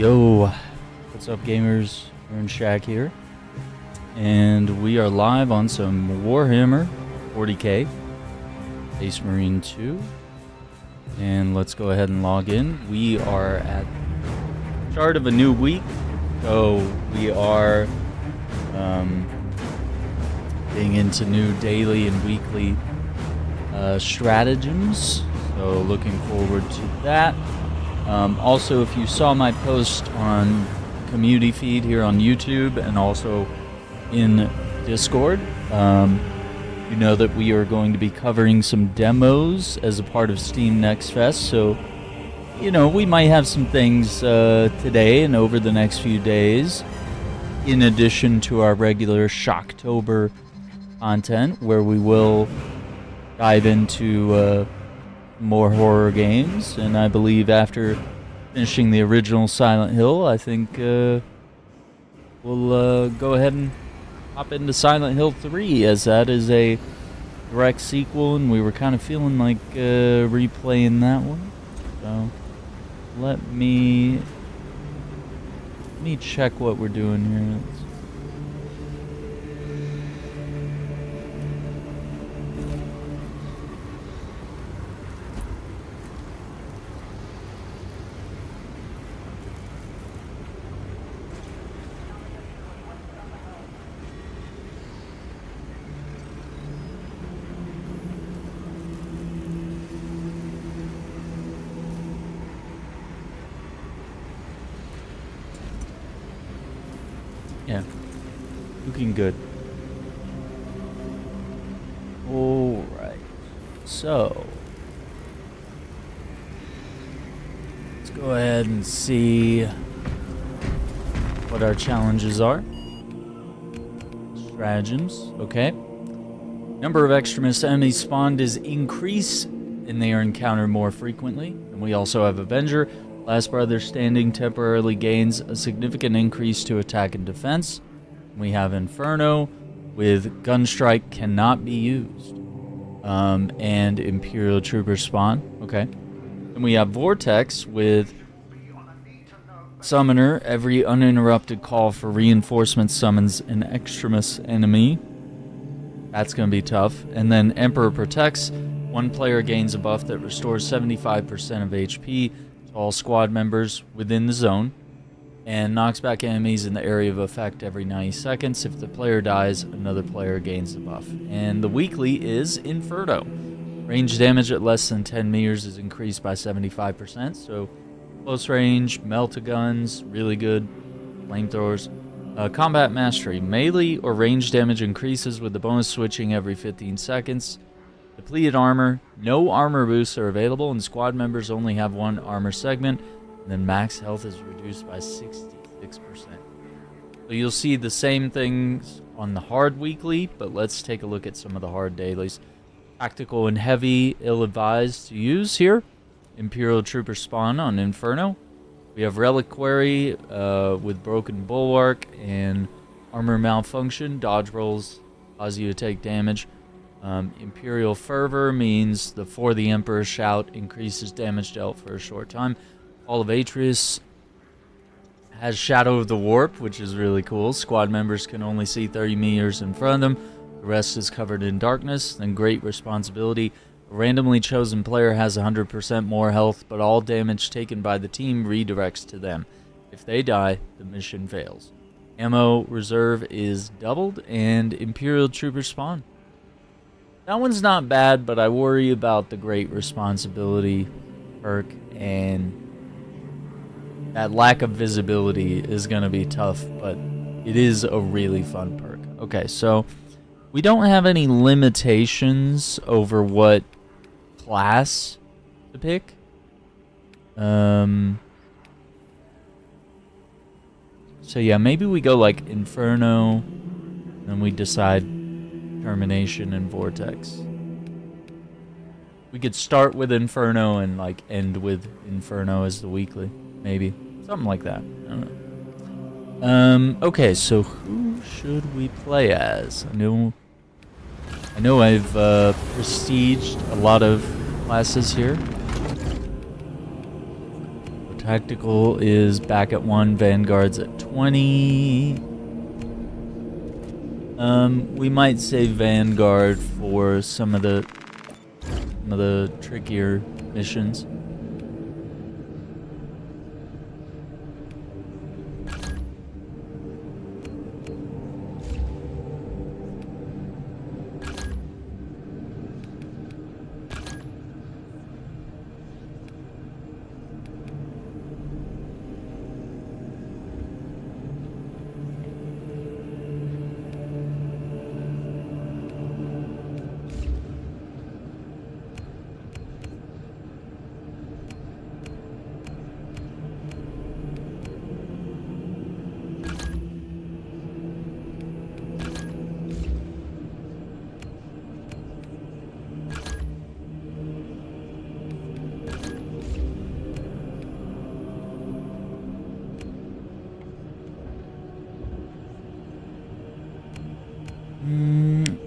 Yo, what's up gamers? Aaron Shack here. And we are live on some Warhammer 40k, Space Marine 2. And let's go ahead and log in. We are at the start of a new week. So we are getting into new daily and weekly stratagems. So looking forward to that. Also, if you saw my post on community feed here on YouTube and also in Discord, you know that we are going to be covering some demos as a part of Steam Next Fest. So, you know, we might have some things today and over the next few days, in addition to our regular Shocktober content, where we will dive into more horror games. And I believe after finishing the original Silent Hill, I think we'll go ahead and hop into Silent Hill 3, as that is a direct sequel, and we were kind of feeling like replaying that one. So let me check what we're doing here. Yeah, looking good. Alright, so let's go ahead and see what our challenges are. Stratagems, okay. Number of extremist enemies spawned is increased, and they are encountered more frequently. And we also have Avenger. Last Brother Standing temporarily gains a significant increase to attack and defense. We have Inferno with Gunstrike cannot be used. And Imperial Trooper spawn. Okay. And we have Vortex with Summoner. Every uninterrupted call for reinforcements summons an extremist enemy. That's going to be tough. And then Emperor Protects. One player gains a buff that restores 75% of HP to all squad members within the zone, and knocks back enemies in the area of effect every 90 seconds. If the player dies, another player gains the buff. And the weekly is Inferno. Range damage at less than 10 meters is increased by 75%. So close range, melt-a-guns, really good. Flamethrowers. Combat Mastery. Melee or range damage increases with the bonus switching every 15 seconds. Depleted armor. No armor boosts are available, and squad members only have one armor segment. And then max health is reduced by 66%. So you'll see the same things on the hard weekly, but let's take a look at some of the hard dailies. Tactical and heavy, ill-advised to use here. Imperial Trooper spawn on Inferno. We have Reliquary with Broken Bulwark and Armor Malfunction. Dodge rolls cause you to take damage. Imperial Fervor means the For the Emperor shout increases damage dealt for a short time. All of Atreus has Shadow of the Warp, which is really cool. Squad members can only see 30 meters in front of them. The rest is covered in darkness. Then Great Responsibility. A randomly chosen player has 100% more health, but all damage taken by the team redirects to them. If they die, the mission fails. Ammo reserve is doubled, and Imperial Trooper spawn. That one's not bad, but I worry about the Great Responsibility perk, and that lack of visibility is going to be tough, but it is a really fun perk. Okay, so we don't have any limitations over what class to pick. So yeah, maybe we go like Inferno, and we decide Termination and Vortex. We could start with Inferno and like end with Inferno as the weekly. Maybe. Something like that. I don't know. Okay, so who should we play as? I know I've prestiged a lot of classes here. Tactical is back at 1, Vanguard's at 20. We might save Vanguard for some of the trickier missions.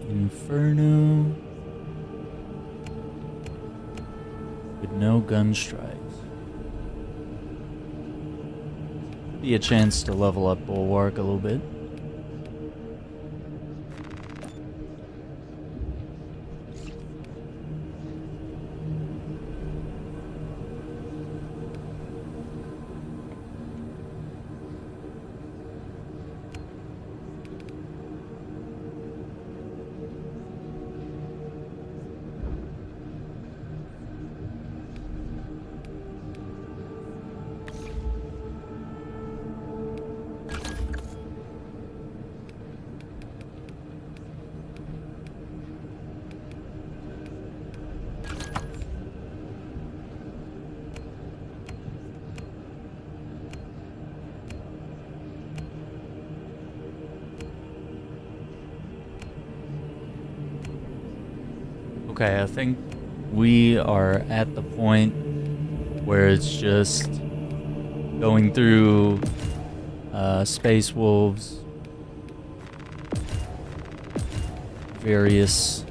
Inferno. With no gun strikes. Be a chance to level up Bulwark a little bit. Okay, I think we are at the point where it's just going through Space Wolves, various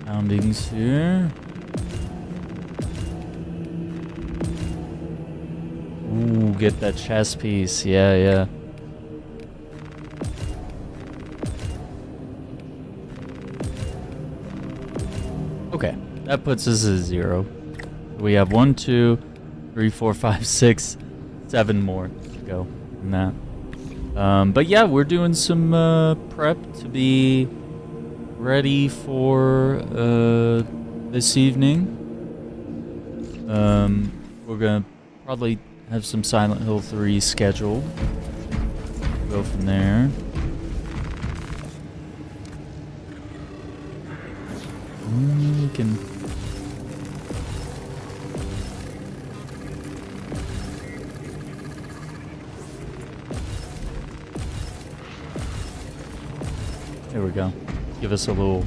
foundings here. Ooh, get that chess piece. Yeah, yeah. Okay, that puts us at 0. We have 1, 2, 3, 4, 5, 6, 7 more to go in that. But yeah, we're doing some prep to be ready for this evening. We're gonna probably have some Silent Hill 3 scheduled. Go from there. We can. There we go. Give us a little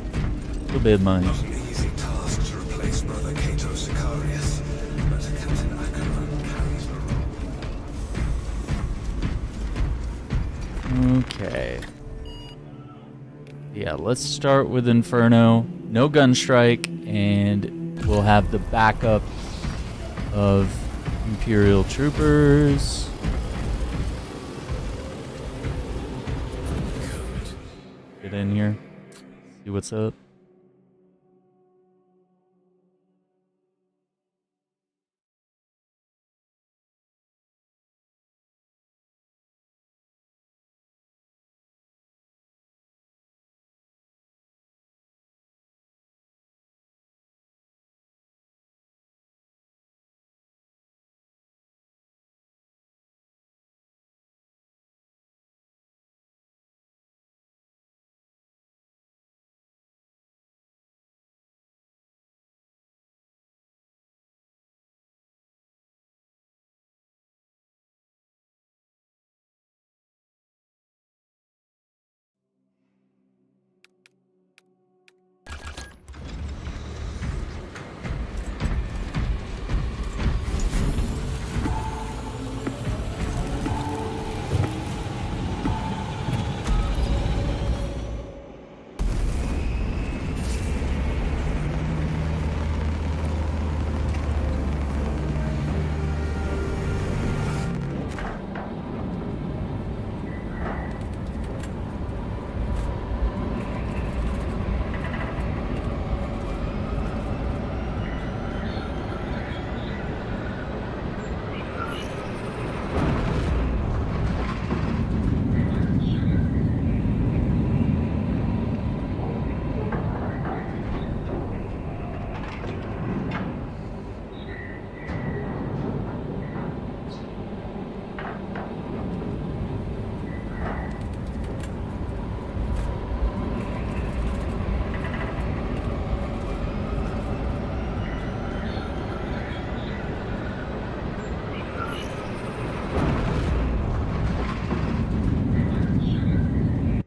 bit of money. Not an easy task to replace Brother Cato Sicarius, but Captain Ackerman carries the role. Okay. Yeah, let's start with Inferno. No gun strike, and we'll have the backup of Imperial troopers. Get in here. See what's up.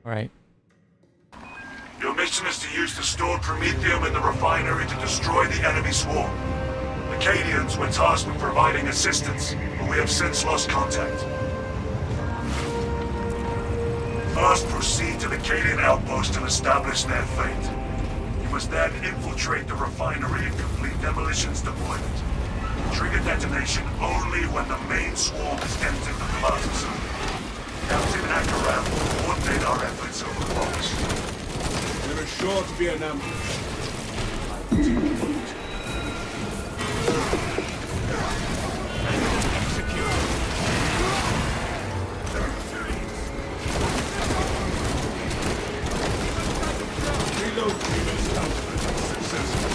Alright. Your mission is to use the stored Promethium in the refinery to destroy the enemy swarm. The Cadians were tasked with providing assistance, but we have since lost contact. First, proceed to the Cadian outpost and establish their fate. You must then infiltrate the refinery and complete demolition's deployment. Trigger detonation only when the main swarm has entered the plaza zone. Captain Akaram will coordinate our efforts over the box. There is sure to be an ambush. Reload Reload's countermeasures successful.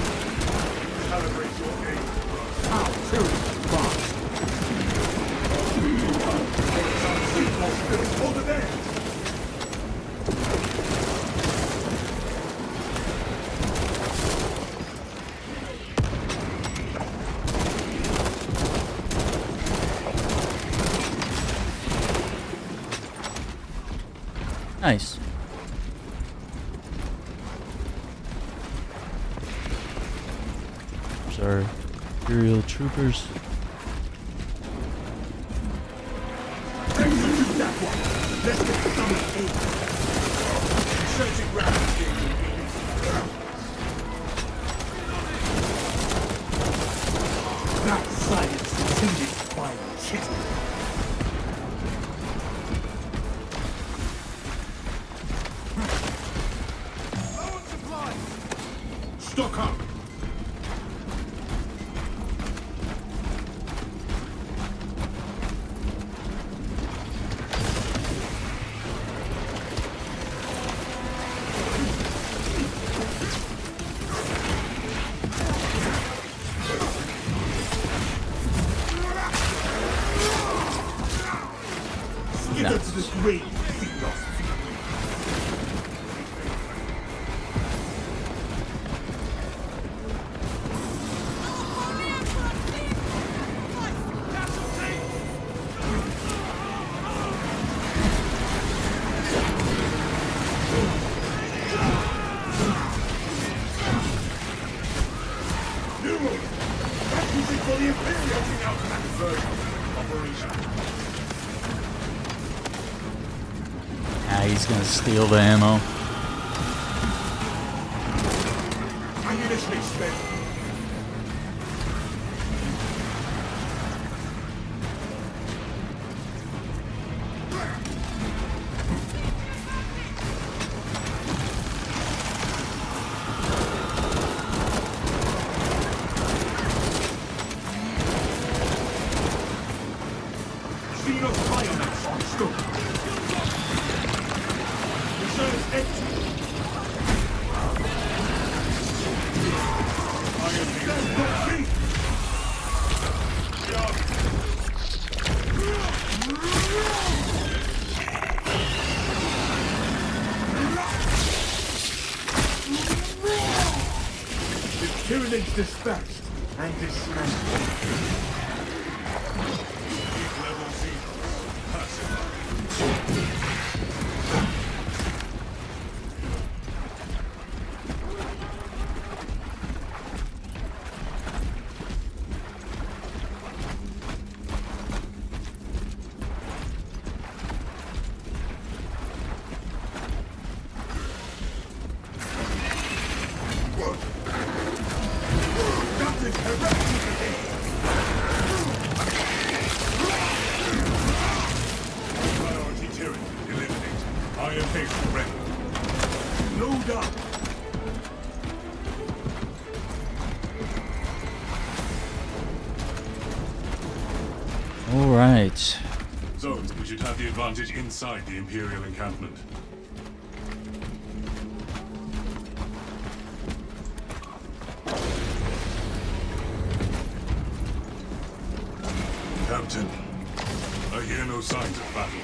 Calibrate your aim. How? Hold it there! Nice. There's our Imperial troopers. Execute that one! Let's get some aid! Searching ground. That silence continues by chitty. Stock up! Get up to this raid, feet lost. That music for the Imperium now conversion operation. He's gonna steal the ammo. Ammunition expended. See no biomass on scope. Reserves empty. That's not me. The Tyranids dispatched and dismantled. Level 0. Passive. Captain, eradicate! Priority Tyranid eliminated. Iron Patient ready. Load up! Alright. Zones, we should have the advantage inside the Imperial encampment. Captain, I hear no signs of battle.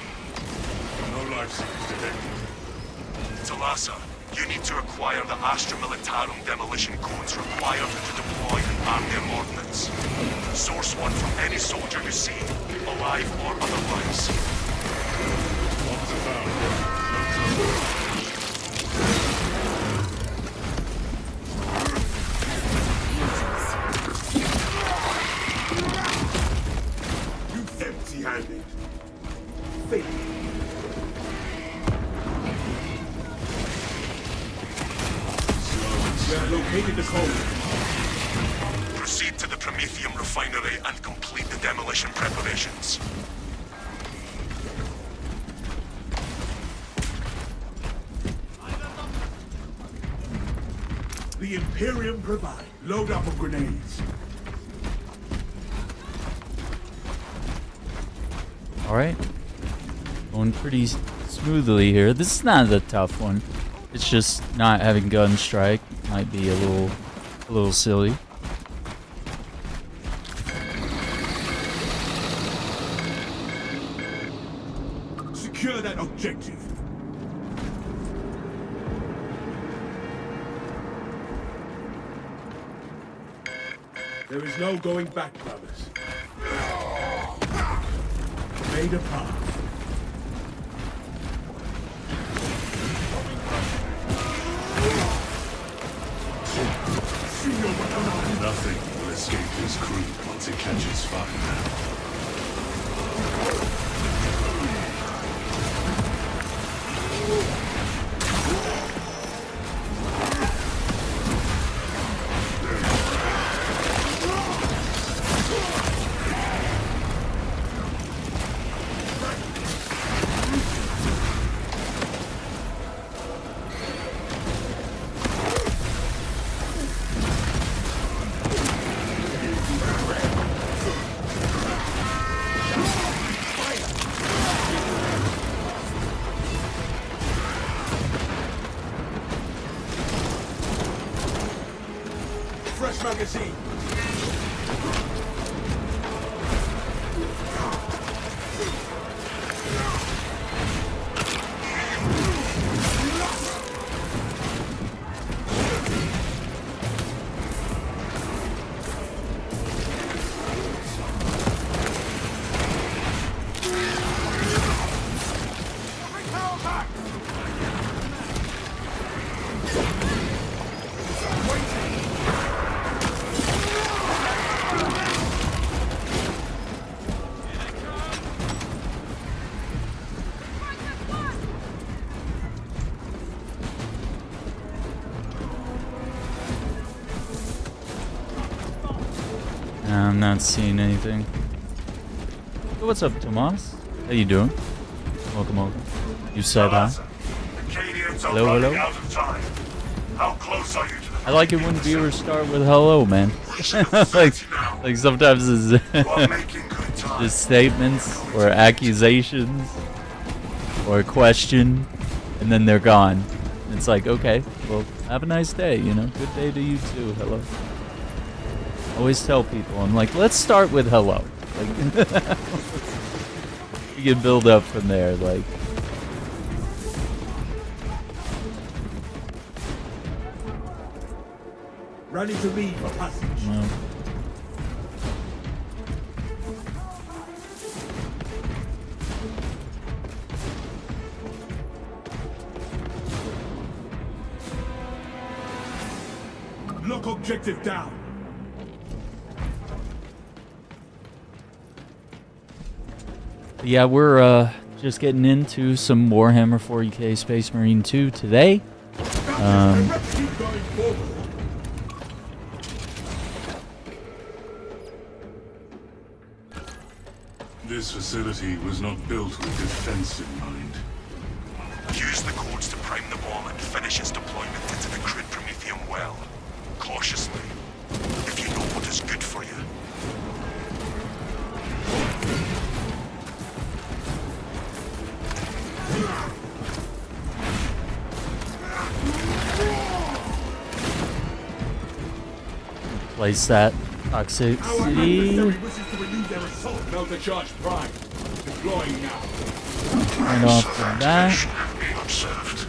No life signs detected. Talassa, you need to acquire the Astra Militarum demolition codes required to deploy and arm their ordnance. Source one from any soldier you see, alive or otherwise. Officer found. failure. We have located the code. Proceed to the Promethium refinery and complete the demolition preparations. The Imperium provide. Load up on grenades. Alright. Going pretty smoothly here. This is not a tough one. It's just not having gun strike might be a little silly. Secure that objective. There is no going back, brothers. Made a path. Nothing will escape his crew once it catches fire. Fresh magazine. I'm not seeing anything. Hey, what's up, Tomas? How you doing? Welcome over. You said hi. The Cadians are Hello, running hello? out of time. How close are you to the I like it when viewers start with hello, man. like sometimes it's You are making good time. just statements or accusations or a question, and then they're gone. It's like, okay, well, have a nice day, you know? Good day to you too. Hello. I always tell people, I'm like, let's start with hello. Like, you can build up from there, like. Ready to leave for passage. Well, Lock objective down. yeah, we're just getting into some Warhammer 40k Space Marine 2 today. Keep going forward. This facility was not built with defense in mind. Use the codes to prime the bomb and finish its deployment into the crude Promethium well. Cautiously. If you know what is good for you. Place that Our toxicity. adversary wishes to renew their assault. Melter charge prime. Deploying now. Right off the bat. Being observed.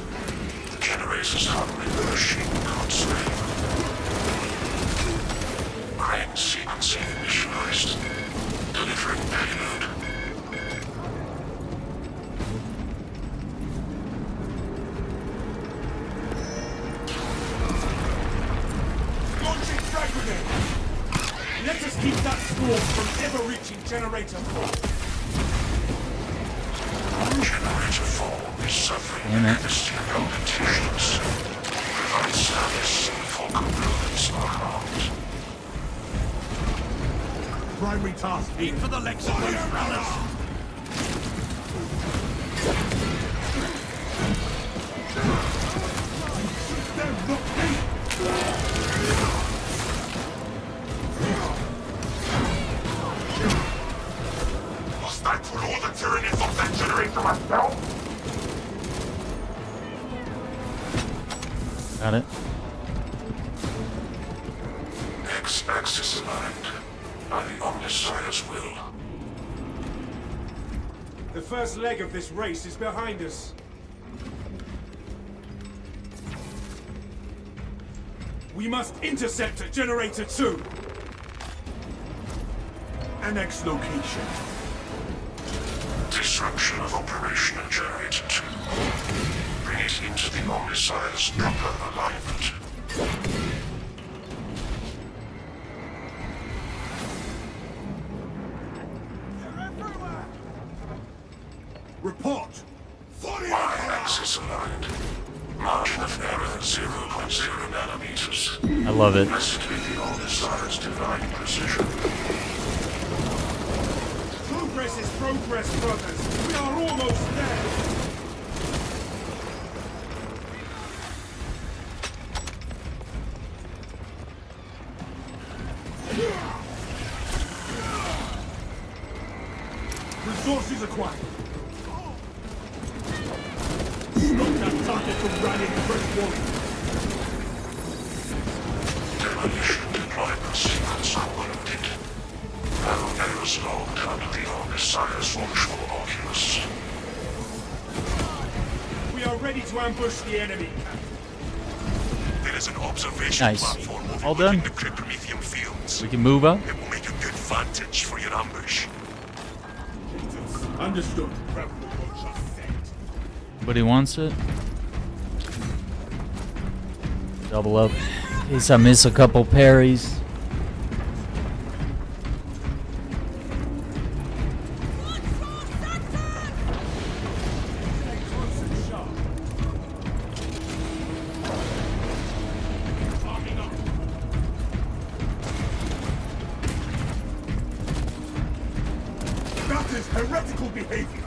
The generators hovering the machine constantly. Crane sequencing initialized. Delivering payload. Launching frag grenade. Let us keep that storm from ever reaching generator 4. Damn it. competitions. Provide service for components around. Primary task. Aim for the legs of those runners. Them, not me. Must I put all the Tyranids off that generator myself? Got it. X-axis aligned. By the Omnissiah's will. The first leg of this race is behind us. We must intercept Generator 2. Annex location. Disruption of operation at Generator 2. Bring it into the Omnissiah's proper alignment. Report. Y-axis aligned. Margin of error 0.0 nanometers. I love it. Basically the Omnissiah's divine precision. Progress is progress, brothers. We are almost there. Resources acquired. Stop that target from running fresh warrior. Demolition deployment sequence concluded. Now errors logged under the Omnissiah's virtual oculus. We are ready to ambush the enemy. There is an observation Nice. platform All overlooking done. the Cryptomethium fields. We can move up. It will make a good vantage for your ambush. Understood. But he wants it. Double up. In case I miss a couple parries. That is heretical behavior.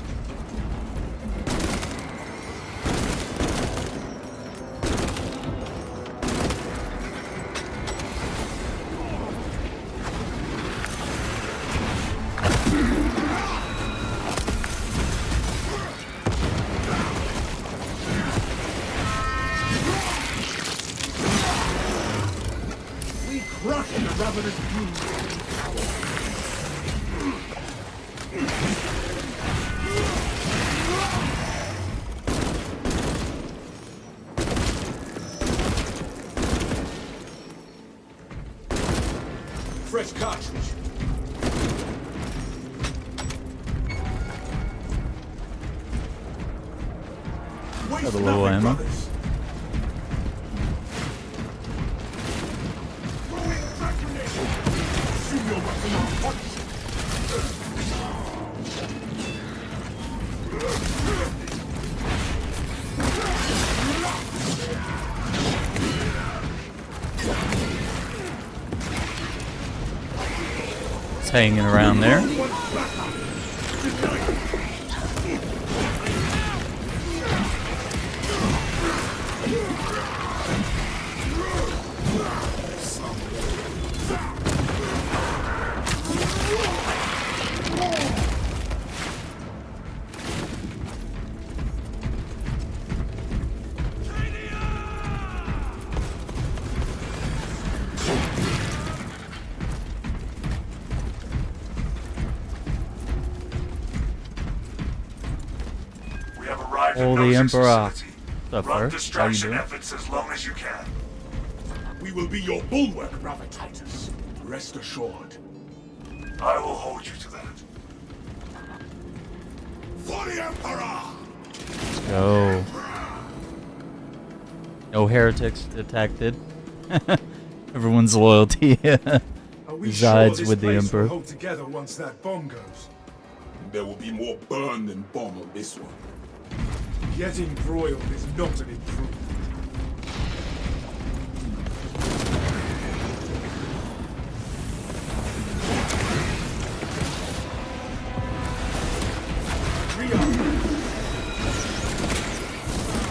We crush the ravenous brood. Fresh cartridge. Waste Got a little nothing, ammo. brothers. Throwing frag grenade. Assume your weapon on punch. It's hanging around there. We have arrived Oh, at the Nose's Emperor. facility. What's up, Run Fur? How you distraction doing? efforts as long as you can. We will be your bulwark, brother Titus. Rest assured. I will hold you to that. For the Emperor! Go. No heretics detected. Everyone's loyalty Are we resides sure this with the place Emperor. will hold together once that bomb goes? There will be more burn than bomb on this one. Getting broiled is not an improvement.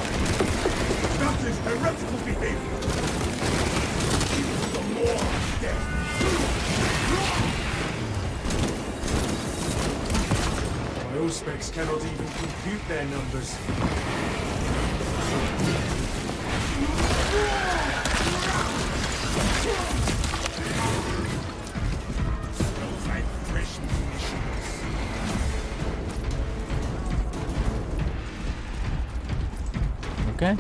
That is heretical behavior. The more death. My O-specs cannot even compute their numbers. Smells like fresh munitions. Okay.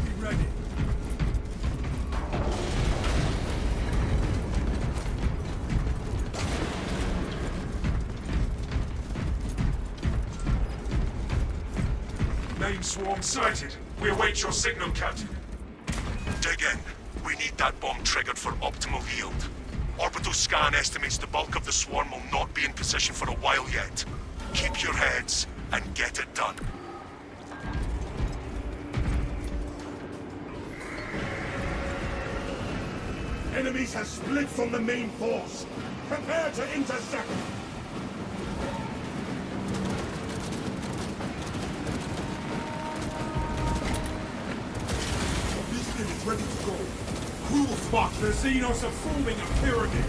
Be ready. Main swarm sighted. We await your signal, Captain. Dig in. We need that bomb triggered for optimal yield. Orbital scan estimates the bulk of the swarm will not be in position for a while yet. Keep your heads and get it done. Enemies have split from the main force. Prepare to intercept. This thing is ready to go. Cool spot. The Xenos are forming a pyramid.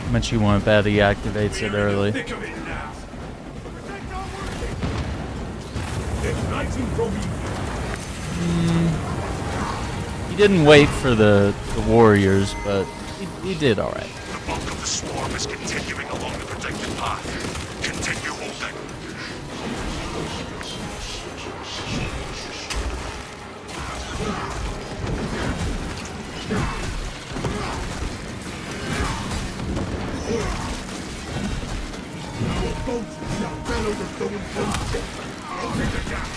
How much you want bet he activates it We're in early. the thick of it now. Protect our working. Igniting Prometheus. He didn't wait for the warriors, but he did all right. The bulk of the swarm is continuing along the predicted path. Continue holding. Our boats shall bellow the stone boats. I'll take the gap.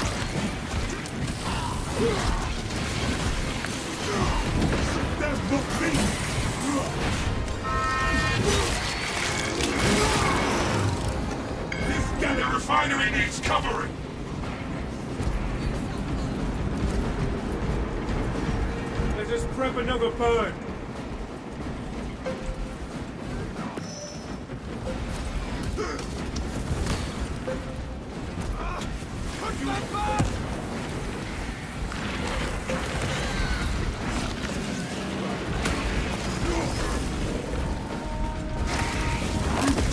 There's no peace. This The galley refinery needs covering. Let us prep another burn.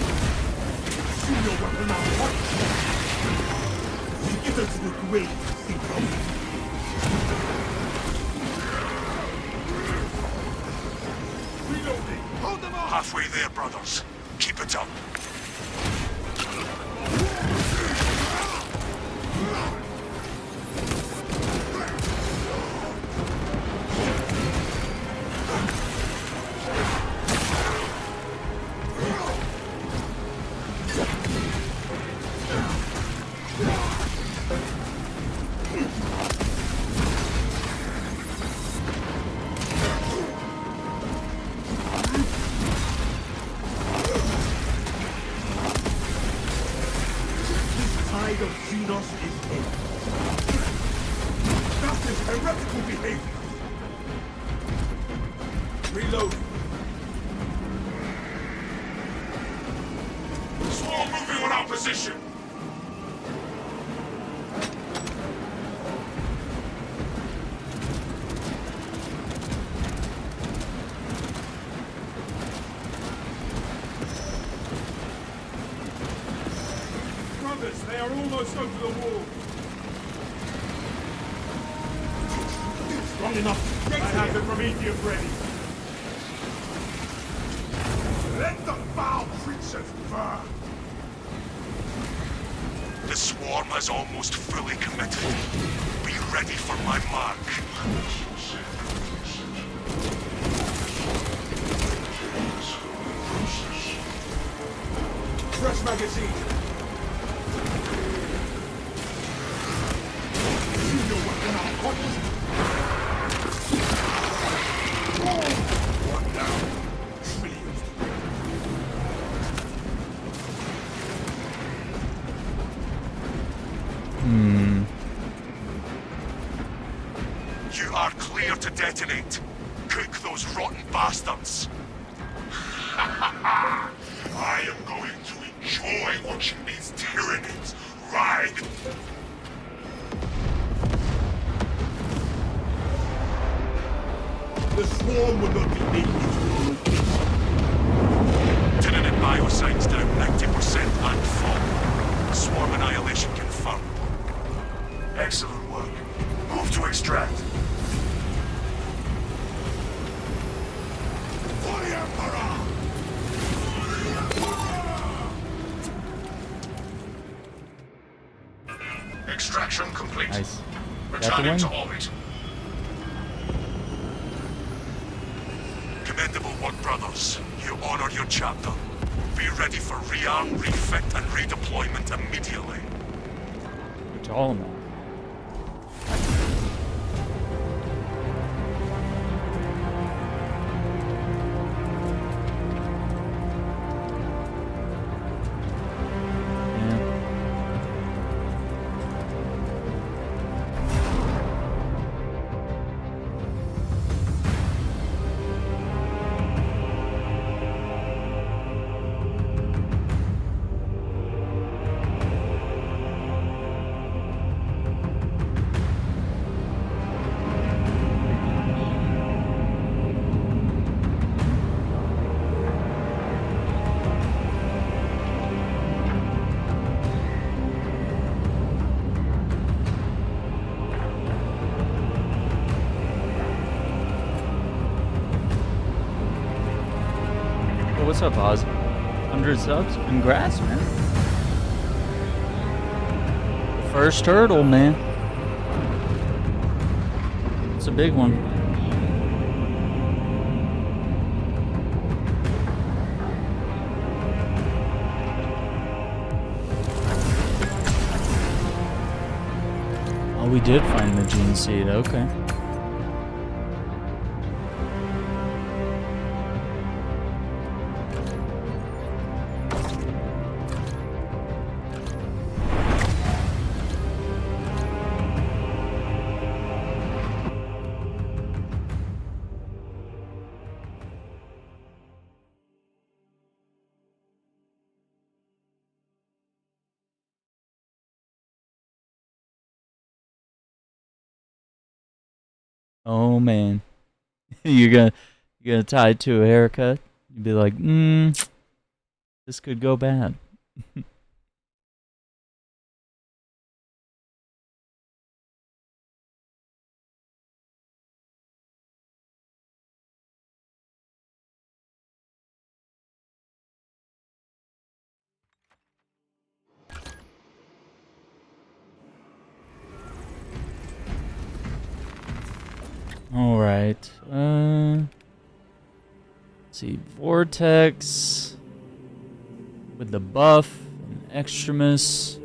see your weapon out. Get us to the grave, Synchro. Reloading. Hold them off. Halfway there, brothers. Keep it up. Tide of Xenos is in. That is heretical behavior. Reload. Swarm moving on our position. Brothers, they are almost over the wall. Strong enough. I have the Prometheum ready. Let the foul creatures burn. The swarm has almost fully committed. Be ready for my mark. Fresh magazine. See your weapon out. detonate. Cook those rotten bastards. I am going to enjoy watching these Tyranids ride. The swarm will not be able to locate. Tyranid biosign's down 90% and full. Swarm annihilation confirmed. Excellent work. Move to extract. For the Emperor! Extraction complete. Nice. Returning Got to the win? orbit. Commendable work, brothers. You honored your chapter. Be ready for rearm, refit, and redeployment immediately. Which all in all. What's up, Oz? 100 subs? Congrats, man. The first hurdle, man. It's a big one. Oh, we did find the gene seed. Okay. Oh man, you're gonna tie it to a haircut. You'd be like, this could go bad. All right. Let's see, Vortex with the buff, and Extremis,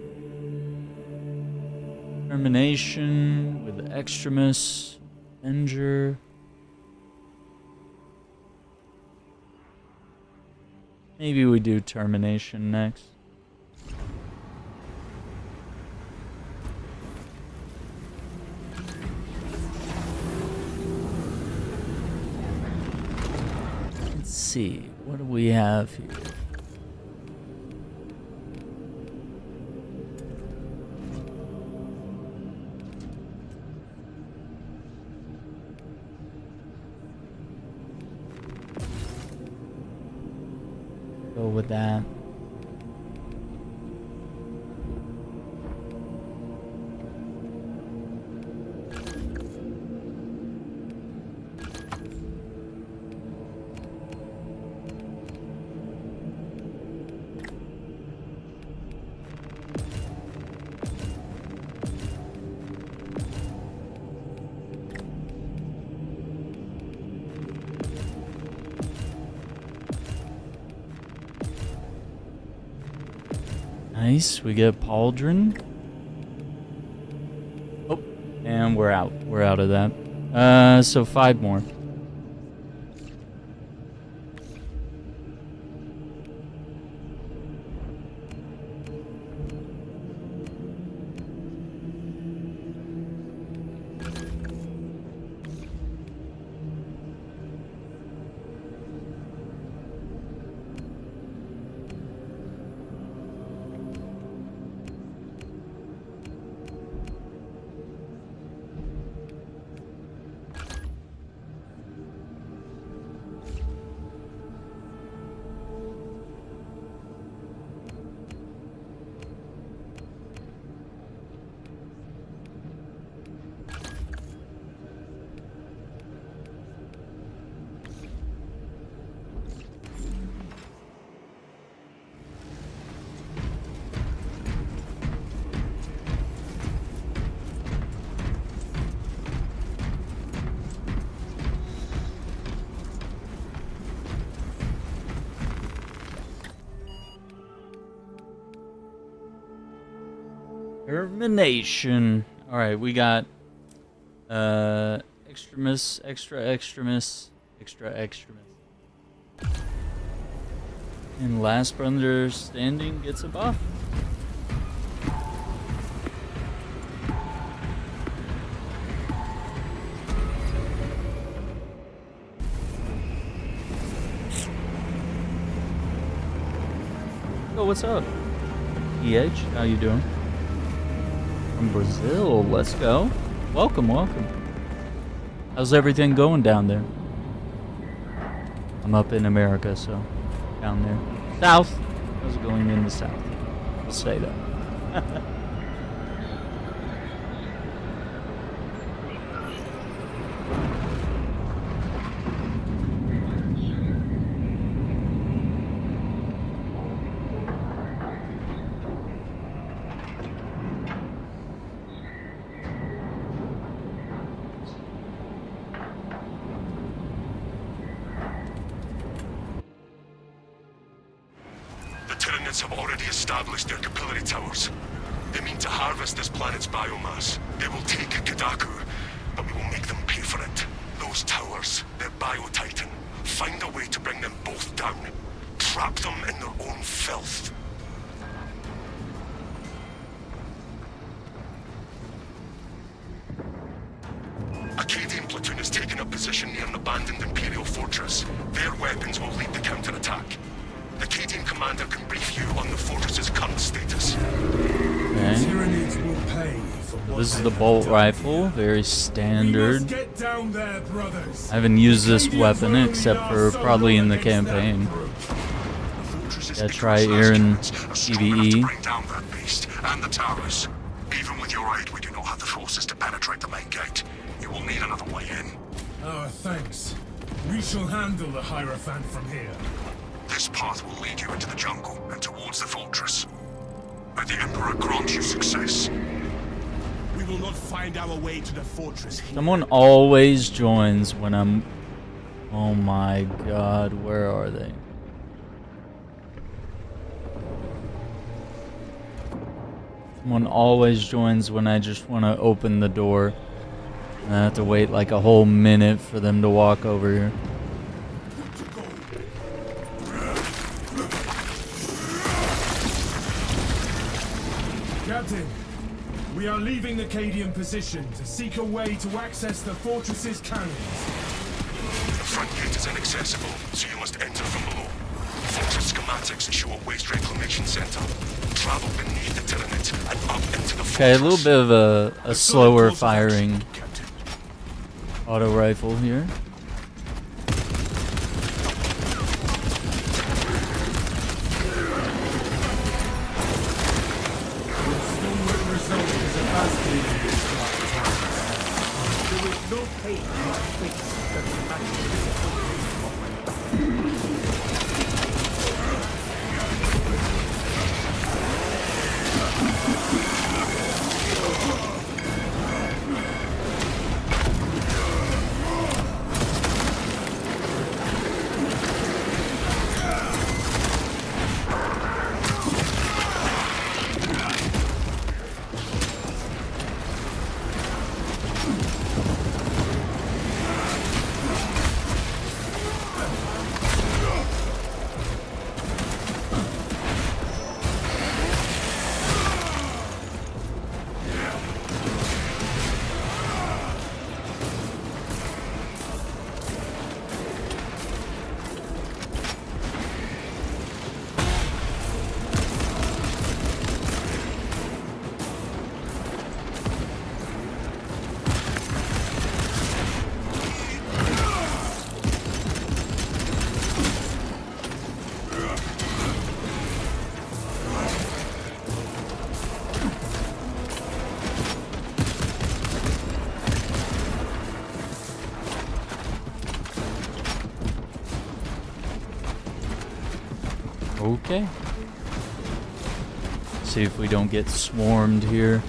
Termination with the Extremis, Avenger. Maybe we do Termination next. Let's see, what do we have here? Go with that. Nice, we get Pauldron. Oh, and we're out. We're out of that. So 5 more. Termination. Alright, we got extremis, extremis. And last brother standing gets a buff. Oh, what's up? EH, how you doing? From Brazil, let's go. Welcome, welcome. How's everything going down there? I'm up in America, so down there. South. How's it going in the south? I'll say that. The Tyranids have already established their capillary towers. They mean to harvest this planet's biomass. They will take Kadaku, but we will make them pay for it. Those towers, they're bio-titan. Find a way to bring them both down. Trap them in their own filth. A Cadian platoon has taken up position near an abandoned Imperial fortress. Their weapons will lead the counterattack. The Cadian commander can brief you on the fortress's current status. Okay. Tyranids will pay for what This is they the have bolt done. rifle, very We standard. must get down there, brothers. I haven't used this Cadians weapon will only except last for so probably long in the against that campaign. brute. The fortress is Yeah, big try slash Aaron units are strong enough to PvE. bring down that beast and the towers. Even with your aid, we do not have the forces to penetrate the main gate. You will need another way in. Oh, thanks. We shall handle the Hierophant from here. This path will lead you into the jungle and towards the fortress. May the Emperor grant you success. We will not find our way to the fortress here. Someone always joins when I'm... Oh my god, where are they? Someone always joins when I just want to open the door. And I have to wait like a whole minute for them to walk over here. Captain, we are leaving the Cadian position to seek a way to access the fortress's cannons. The front gate is inaccessible, so you must enter from below. Fortress schematics show a waste reclamation center. Travel beneath the Tyranid and up into the fortress. Okay, a little bit of a slower Close action, firing Captain. auto rifle here. Stalwart result is a bastion in this dark times. There is no pain in our face that can match the disappointment of my Okay. See if we don't get swarmed here.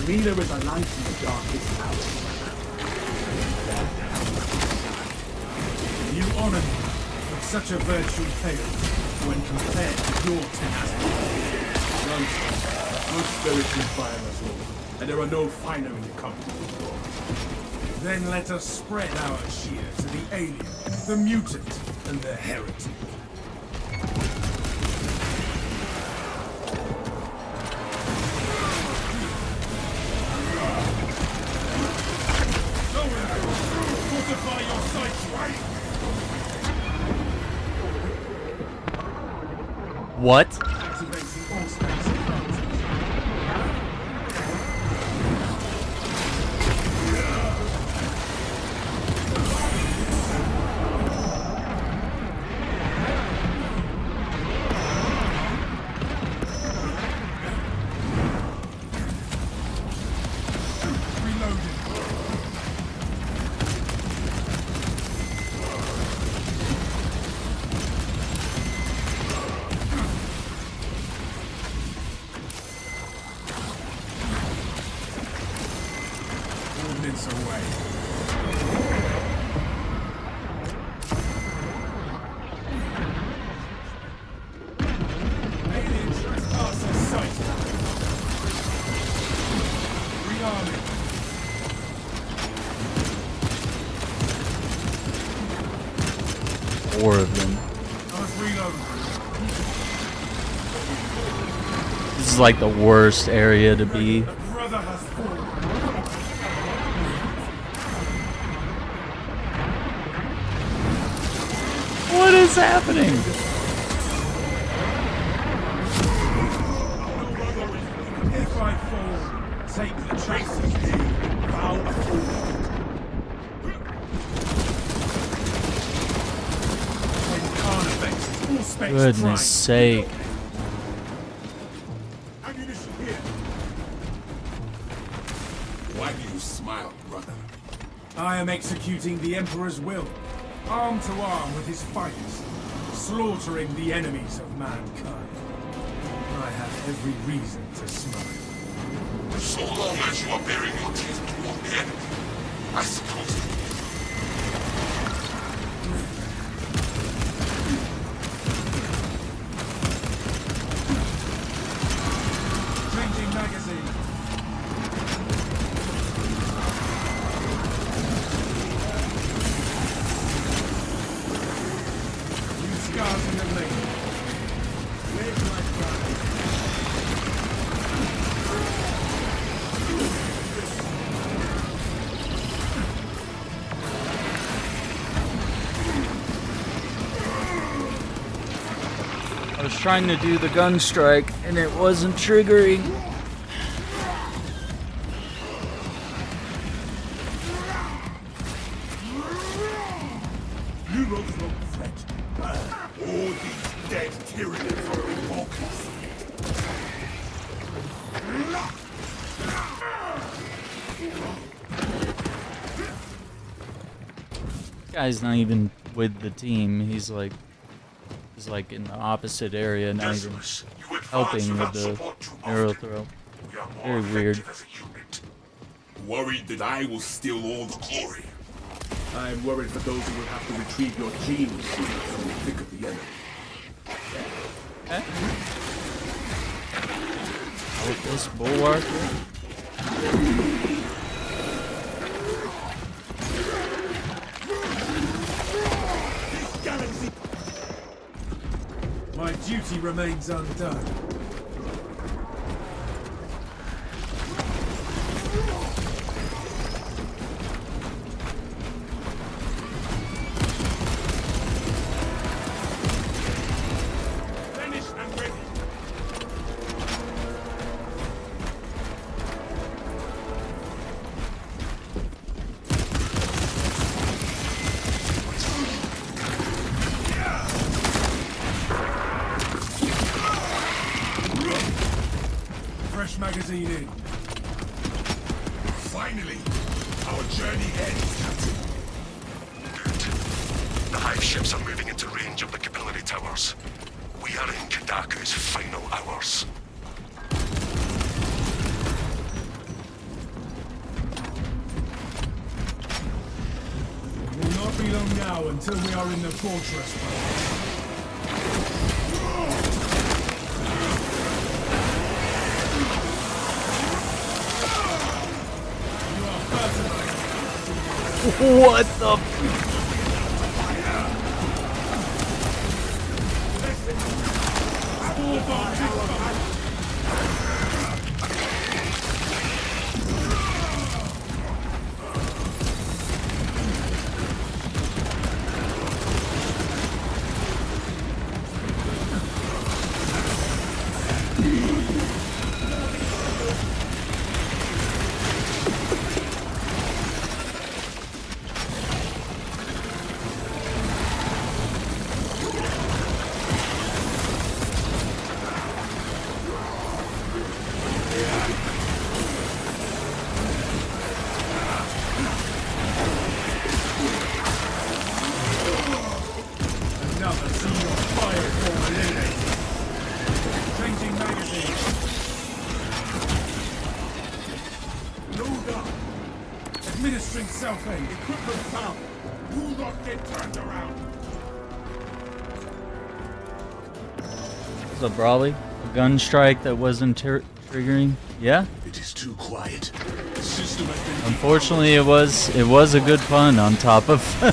me there is a light in the darkest hour. You honor me, but such a virtue fails when compared to your tenacity. Good spirits inspire us all, and there are no finer in the company. Then let us spread our cheer to the alien, the mutant, and the heretic. Fortify your sights, right? What? Activating all space advances. Ordnance away. Alien trespasser sight. Rearming. 4 of them. I must reload. This is like the worst area to be. The brother has fallen. What is happening? If I fall, take the traces. Bow forward. When Carnifex, all specs Goodness dry. sake. Ammunition here. Why do you smile, brother? I am executing the Emperor's will, arm to arm with his fighters, slaughtering the enemies of mankind. I have every reason to smile. So long as you are bearing your teeth toward the enemy, I suppose. Changing magazine. New scars in the lane. Live like that. I was trying to do the gun strike and it wasn't triggering. You rose from threat. All these dead Tyranids are revolters. Guy's not even with the team. He's like in the opposite area, not even Decimus, you advance helping with without the support too arrow often. throw. We are Very more weird. effective as a unit. Worried that I will steal all the glory. I am worried for those who will have to retrieve your genes from the thick of the enemy. Okay. With this bulwark here. My duty remains undone. Finished and ready. Fresh magazine in. Finally, our journey ends, Captain. Good. The hive ships are moving into range of the capillary towers. We are in Kadaku's final hours. not be long now until we are in the fortress. You are fertile. What the? Another scene of fire for eliminate. Changing magazine. Load up. Administering self-aid. Equipment found. Do not get turned around. What's up, Brawley? A gun strike that wasn't triggering? Yeah. It is too quiet. The system has been Unfortunately, it was a good pun on top of a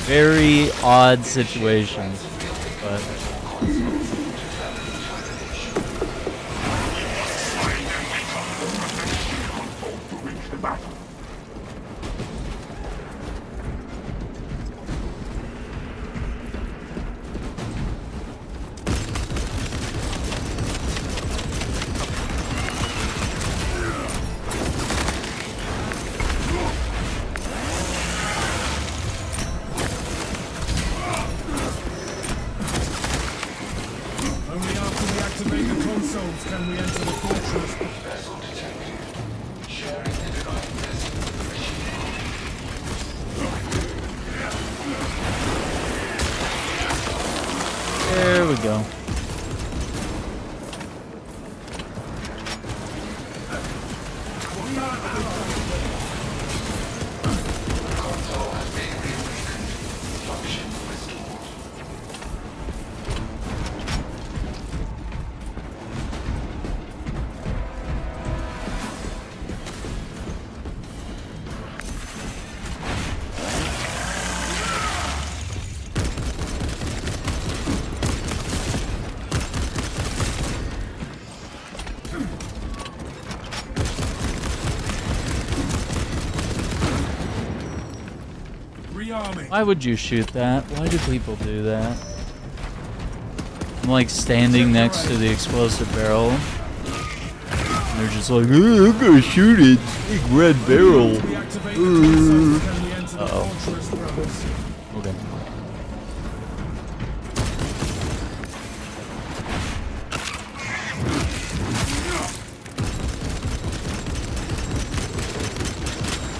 very odd situation. But Only after we activate the consoles can we enter the fortress. there we go. Rearming. Why would you shoot that? Why do people do that? I'm like standing next to the explosive barrel. And they're just like, I'm gonna shoot it. Big red barrel. We activate the consoles can we enter the Uh-oh. fortress, brothers. Okay.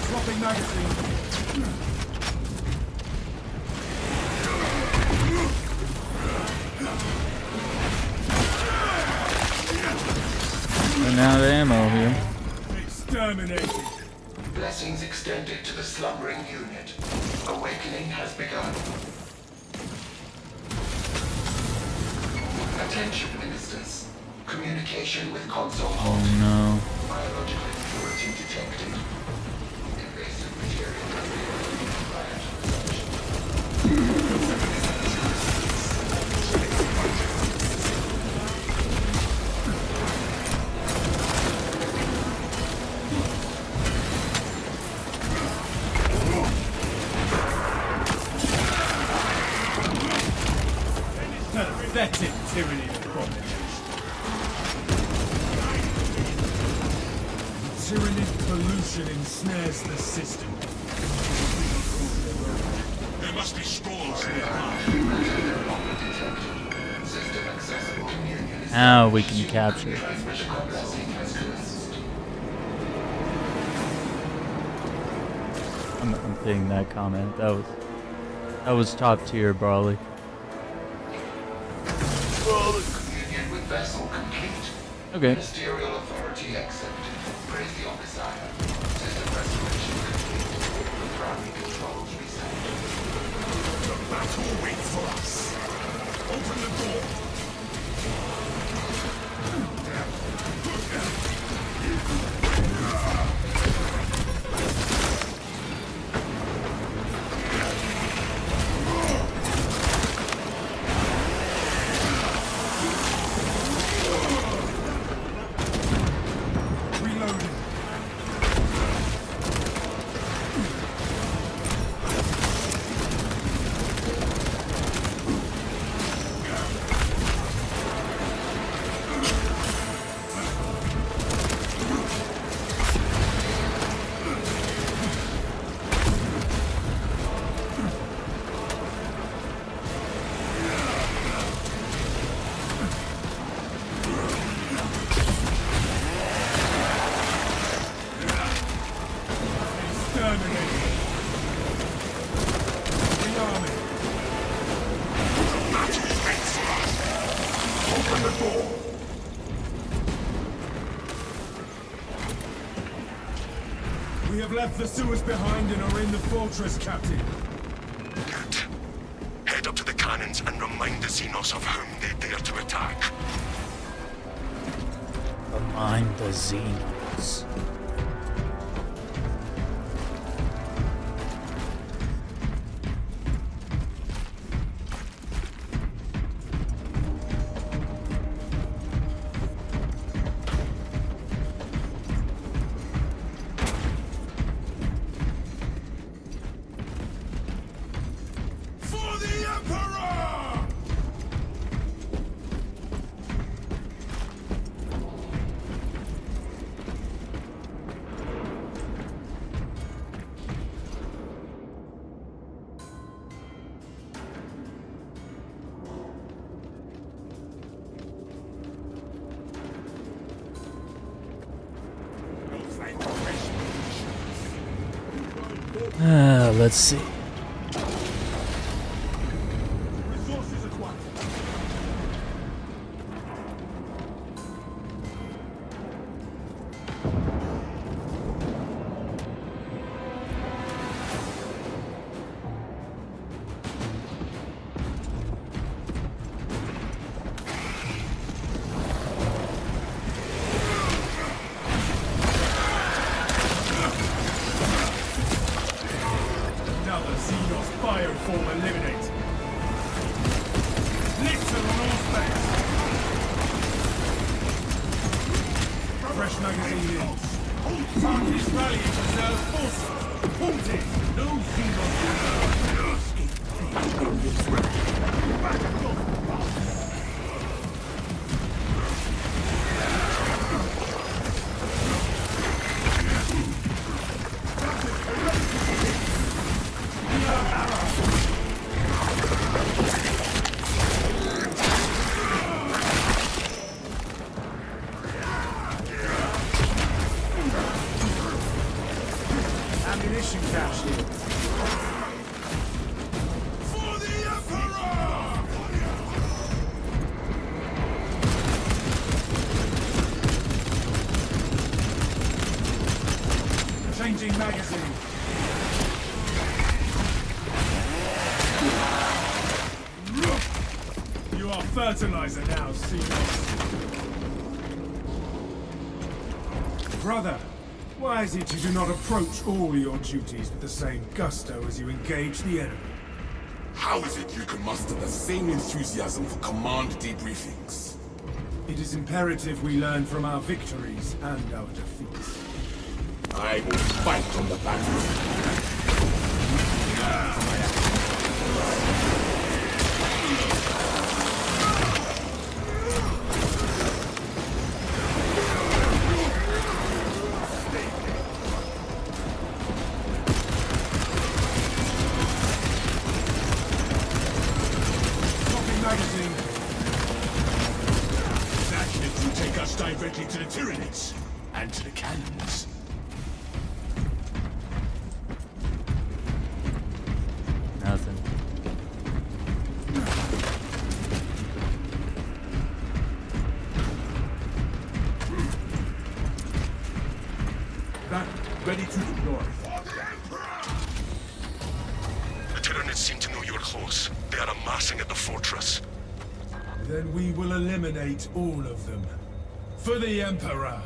Swapping magazine. Running out of ammo here. Exterminated. Blessings extended to the slumbering unit. Awakening has begun. Attention, ministers. Communication with console Oh halt. no. Biological impurity detected. Invasive material has been removed prior to resumption. Pathetic tyranny of abomination. Tyranid pollution ensnares the system. There must be scrolls nearby. System accessible communion is Now we can capture it. transmission blessing has commenced. I'm paying that comment. That was top tier, Brawley. Communion with vessel complete. Okay. Ministerial authority accepted. Praise the Messiah. System restoration complete. Primary controls reset. left the sewers behind and are in the fortress, Captain. Good. Head up to the cannons and remind the Xenos of whom they dare to attack. Remind the Xenos. For the Emperor! Let's see. Resources acquired. Another Xenos bioform eliminate. Blitzer on all space. Fresh magazine in. Targets rallying reserve forces. Halted. No Xenos ammunition cache here. For the Emperor! Changing magazine. You are fertilizer now, Xenos. Brother, why is it you do not approach all your duties with the same gusto as you engage the enemy? How is it you can muster the same enthusiasm for command debriefings? It is imperative we learn from our victories and our defeats. I will fight on the battlefield. Copy magazine. That should take us directly to the Tyranids and to the cannons. Nothing. Back, ready to deploy. The Tyranids seem to know you're close. They are amassing at the fortress. Then we will eliminate all of them. For the Emperor!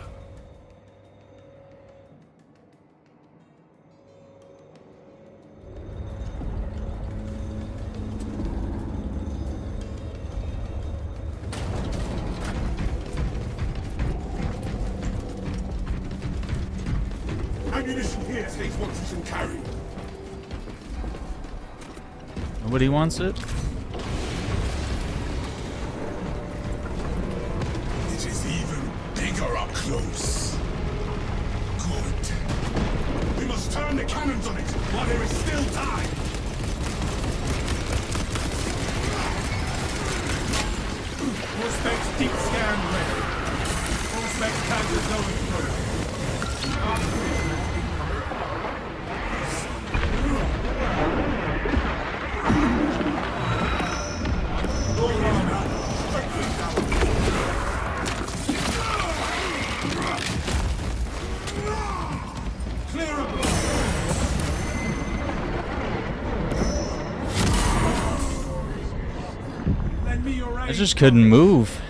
Ammunition here. Take what you can carry. Nobody wants it? It is even bigger up close. Good. We must turn the cannons on it while there is still time. All specs deep scan ready. All specs taggers going through. Clear up. I just couldn't move.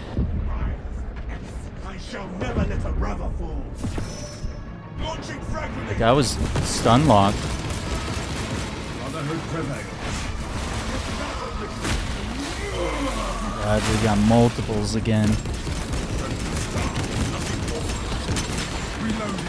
I shall never let a brother fall. Launching fragment. Like I was stun locked. Brotherhood prevails. God, we got multiples again. Reloading.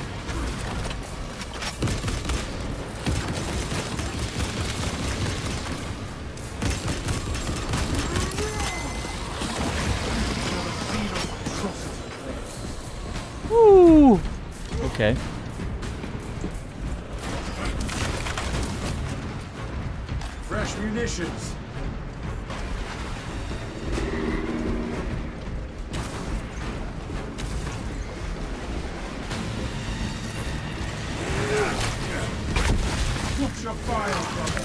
Woo! Okay. Fresh munitions. Watch your fire, brother.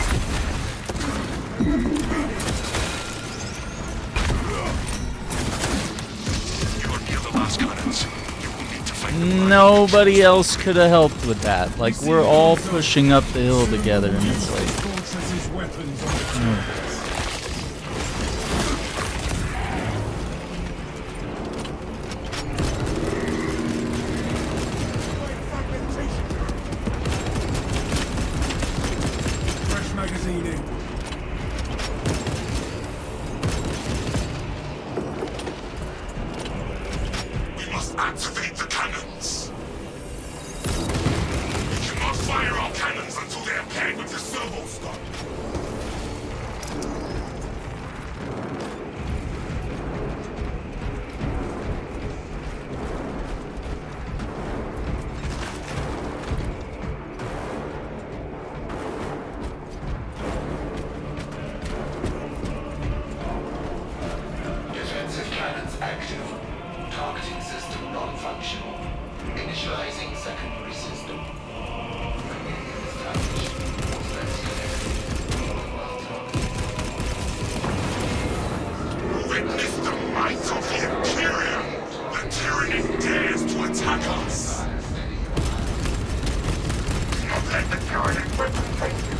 You are near the last cannons. You will need to fight them. Nobody else could have helped with that. Like we're all pushing up the hill together, and it's like. Fortress's weapons on the turret. Fresh magazine in. We must activate the cannons. We cannot fire our cannons until they are paired with the servo stock. Defensive cannons active. Targeting system non-functional. Initializing secondary system. Immediate establishment. Force connected. Well targeted. Witness the might of the Imperium! The Tyranid dares to attack us! Do not let the Tyranid weapon take you!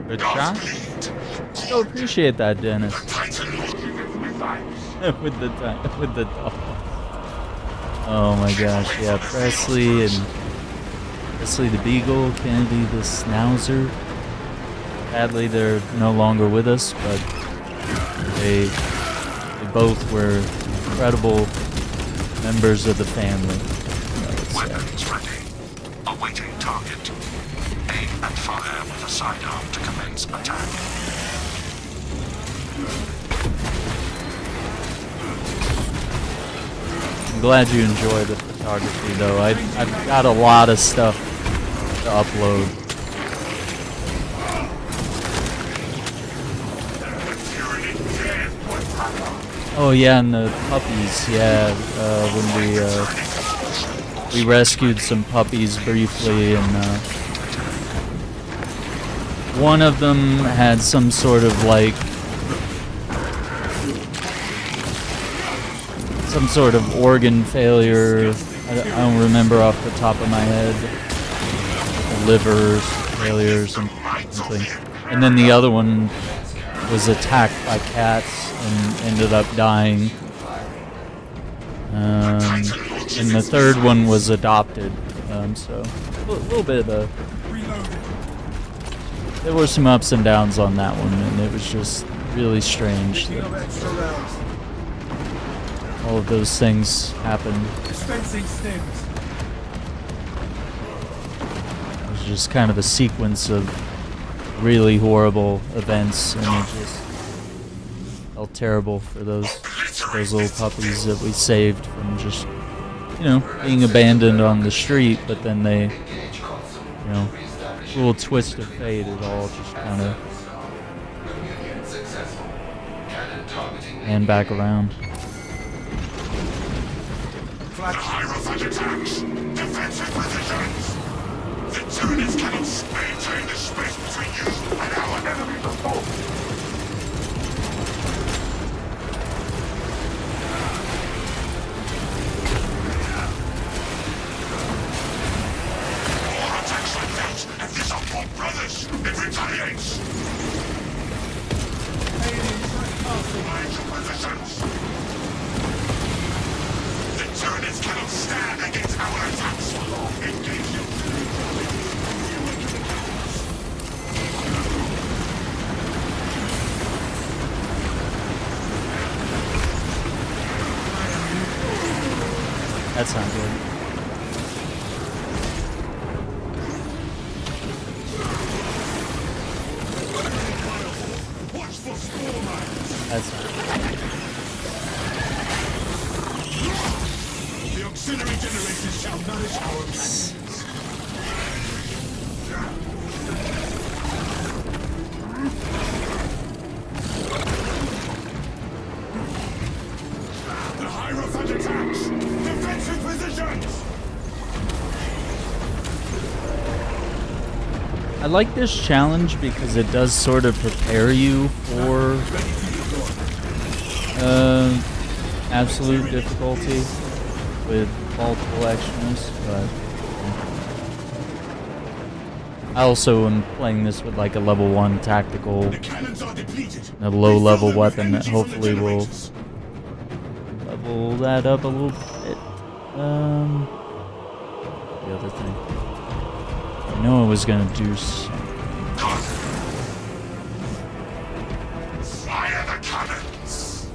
Good shot. Still appreciate that, Dennis. Titan launching its missiles! with the dog. Oh my gosh, yeah, Presley the Beagle, Kennedy the Schnauzer. Sadly, they're no longer with us, but they both were incredible members of the family. Weapons ready. Awaiting target. Aim and fire with a sidearm to commence attack. I'm glad you enjoy the photography, though. I've got a lot of stuff to upload. Oh yeah, and the puppies. Yeah, when we rescued some puppies briefly, and one of them had some sort of like some sort of organ failure. I don't remember off the top of my head. Liver failure or something. And then the other one was attacked by cats and ended up dying. And the third one was adopted. So a little bit of there were some ups and downs on that one, and it was just really strange that all of those things happened. Dispensing stims. It was just kind of a sequence of really horrible events, and it just felt terrible for those little puppies that we saved from just, you know, being abandoned on the street, but then they, you know, little twist of fate, it all just kind of and back around. Hierophant attacks! Defensive positions! The Tyranids cannot maintain the space between you and our enemy before. More attacks like that, and these are poor brothers. It retaliates. Mind your positions. The Tyranids cannot stand against our attacks. Engage them. That's not good. Watch for spore mines. That's not good. The auxiliary generators shall nourish our cannons. The Hierophant attacks! Defensive positions! I like this challenge because it does sort of prepare you for absolute difficulty with multiple extras, but I also am playing this with like a level 1 tactical, The cannons are depleted. a low level Refill them with weapon that energy from the hopefully will generators. level that up a little bit. The other thing. I know I was gonna do something. Fire the cannons!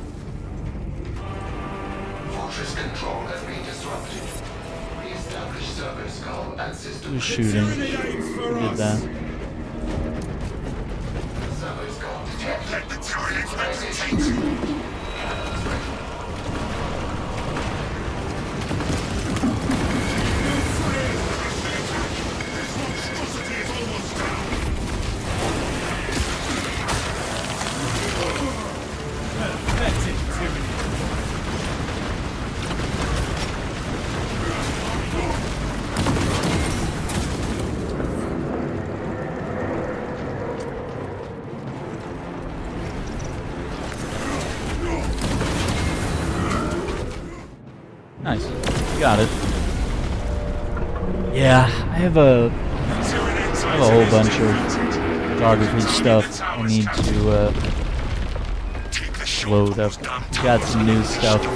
Fortress control has been disrupted. Re-establish server skull and system. Who's shooting? Who did that? Server skull detected. Let the Tyranids meditate! This monstrosity is almost down! Pathetic tyranny. Nice. Got it. Yeah, I have a whole bunch of photography stuff I need to load up. Got some new stuff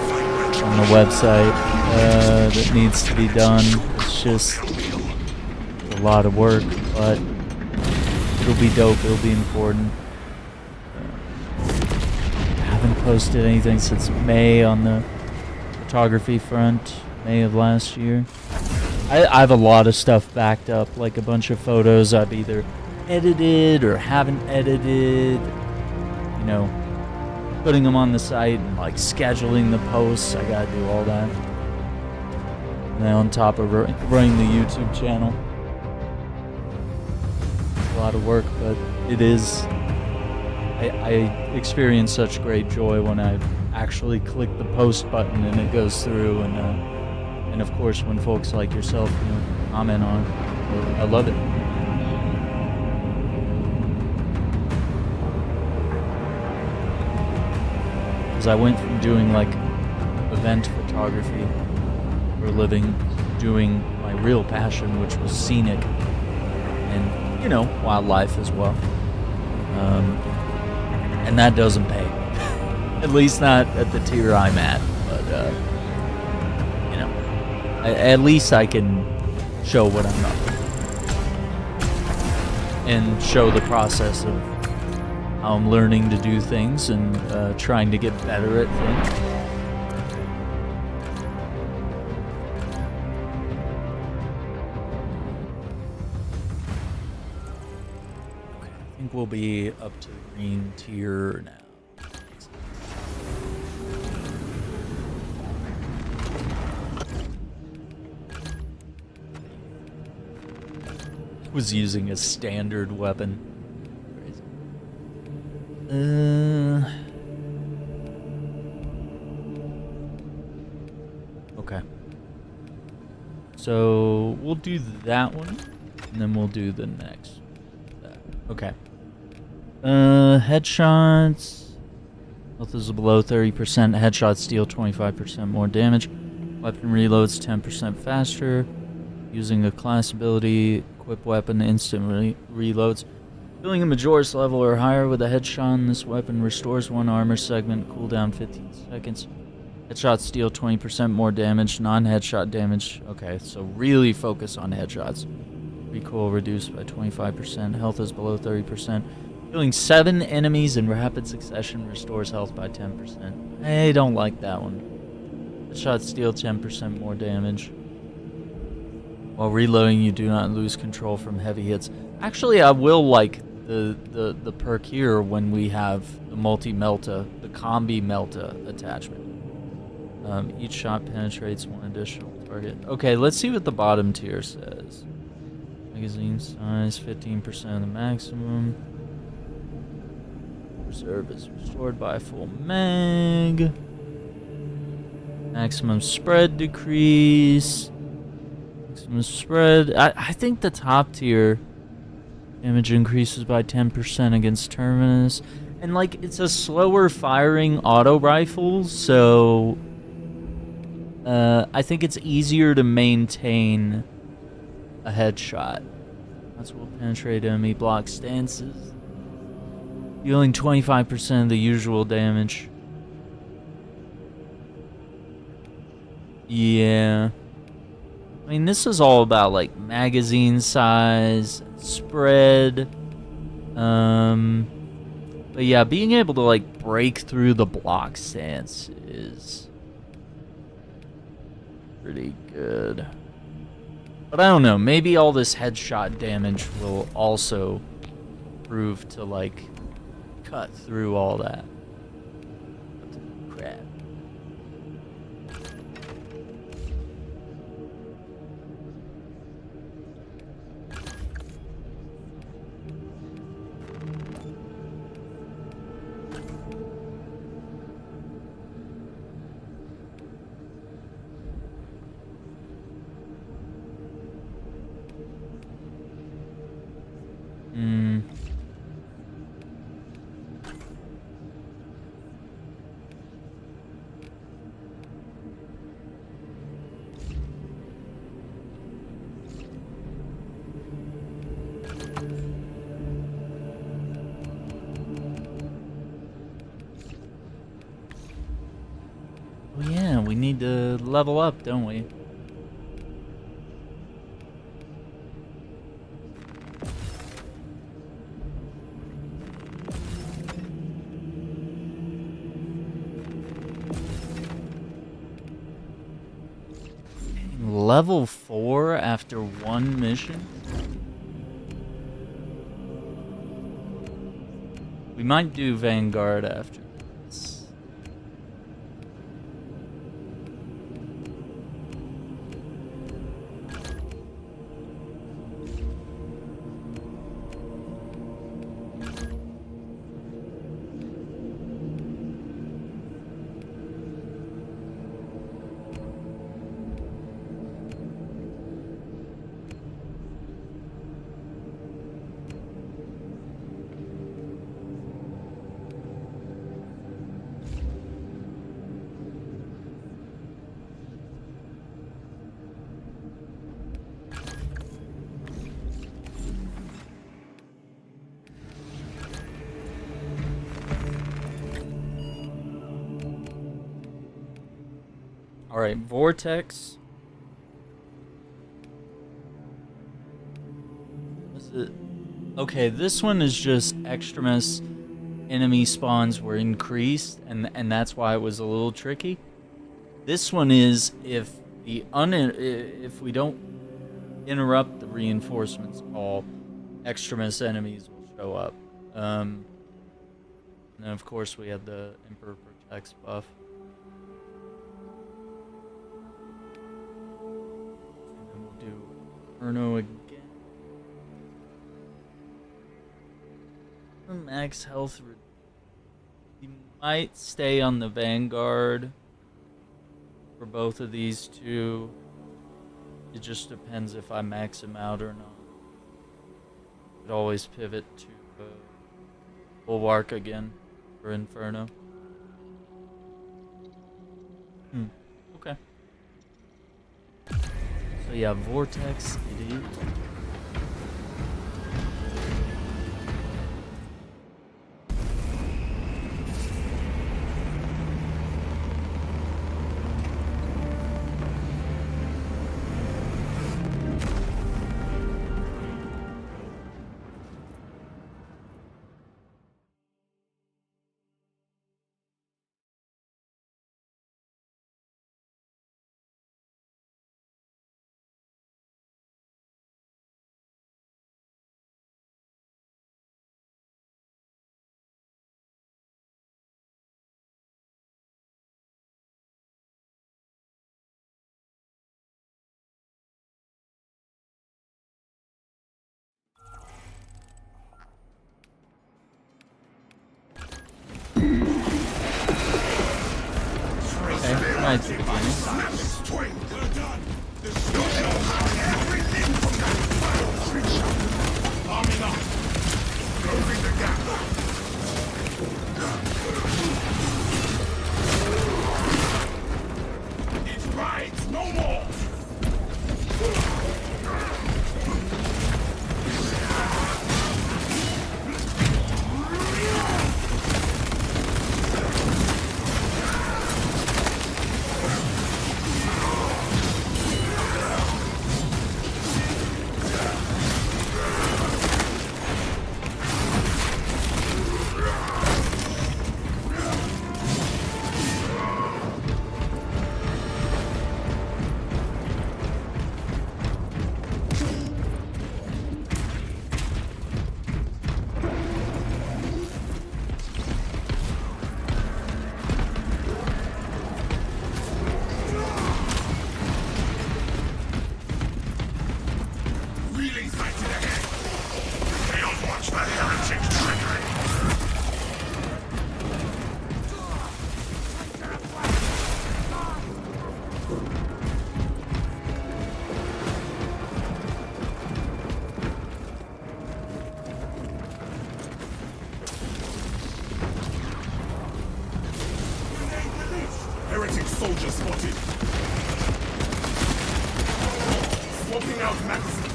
on the website that needs to be done. It's just a lot of work, but it'll be dope. It'll be important. I haven't posted anything since May on the photography front, May of last year. I have a lot of stuff backed up, like a bunch of photos I've either edited or haven't edited, you know, putting them on the site and like scheduling the posts. I gotta do all that. And then on top of running the YouTube channel. A lot of work, but it is. I experience such great joy when I actually click the post button and it goes through, and of course when folks like yourself, you know, comment on it. I love it. Because I went from doing like event photography for a living, doing my real passion, which was scenic and, you know, wildlife as well. And that doesn't pay. At least not at the tier I'm at. But, you know, at least I can show what I'm up to. And show the process of how I'm learning to do things and trying to get better at things. Okay, I think we'll be up to the green tier now. Was using a standard weapon. Okay. So we'll do that one. And then we'll do the next. Okay. Headshots. Health is below 30%. Headshots deal 25% more damage. Weapon reloads 10% faster. Using a class ability, equip weapon instantly reloads. Filling a Majoris level or higher with a headshot, this weapon restores one armor segment, cooldown 15 seconds. Headshots deal 20% more damage, non-headshot damage. Okay, so really focus on headshots. Recoil reduced by 25%. Health is below 30%. Killing 7 enemies in rapid succession restores health by 10%. I don't like that one. Headshots deal 10% more damage. While reloading, you do not lose control from heavy hits. Actually, I will like the perk here when we have the multi-melta, the combi melta attachment. Each shot penetrates one additional target. Okay, let's see what the bottom tier says. Magazine size, 15% of the maximum. Reserve is restored by full mag. Maximum spread decrease. Maximum spread. I think the top tier damage increases by 10% against Terminus. And like, it's a slower firing auto rifle, so I think it's easier to maintain a headshot. That's what will penetrate enemy block stances. Dealing 25% of the usual damage. Yeah. I mean, this is all about, like, magazine size, spread. But yeah, being able to, like, break through the block stance is pretty good. But I don't know, maybe all this headshot damage will also prove to, like, cut through all that. Crap. Oh yeah, we need to level up, don't we? Level 4 after one mission? We might do Vanguard after this. Alright, Vortex. What's it? Okay, this one is just Extremis enemy spawns were increased, and that's why it was a little tricky. This one is if if we don't interrupt the reinforcements call, Extremis enemies will show up. And then of course we have the Emperor Protects buff. Inferno again. Max health. We might stay on the Vanguard for both of these two. It just depends if I max him out or not. Could always pivot to Bulwark again for Inferno. Okay. So yeah, Vortex it is. Okay, right to the beginning. It's right, no more! Heretic soldier spotted. Swapping out magazine.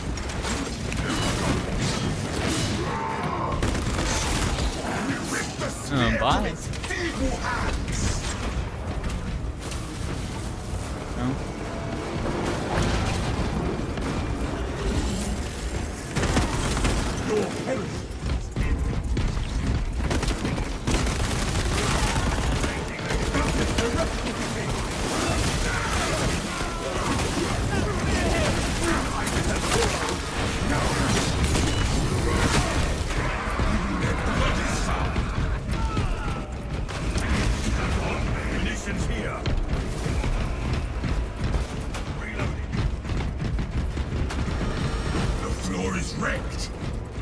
Rip the spear Bye. from its evil hands. No. Your heresy. Munitions here. Reloading. The floor is wrecked.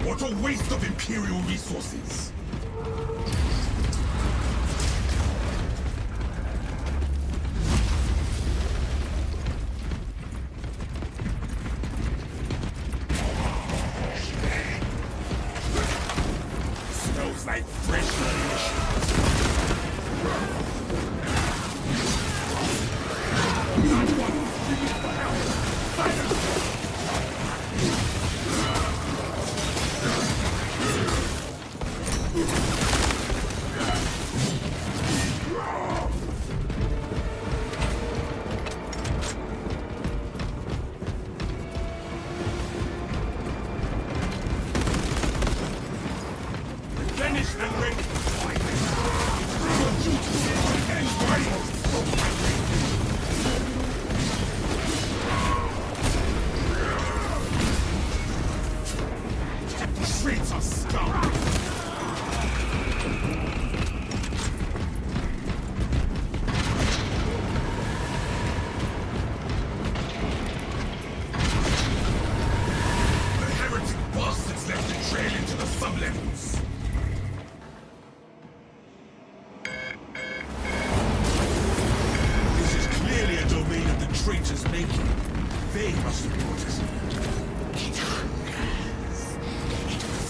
What a waste of Imperial resources. Smells like fresh ammunition. Finish and ready. Streets are scum. The heretic bastards left a trail into the sublevels. This is clearly a domain of the traitors' making. They must report us. It hungers. It will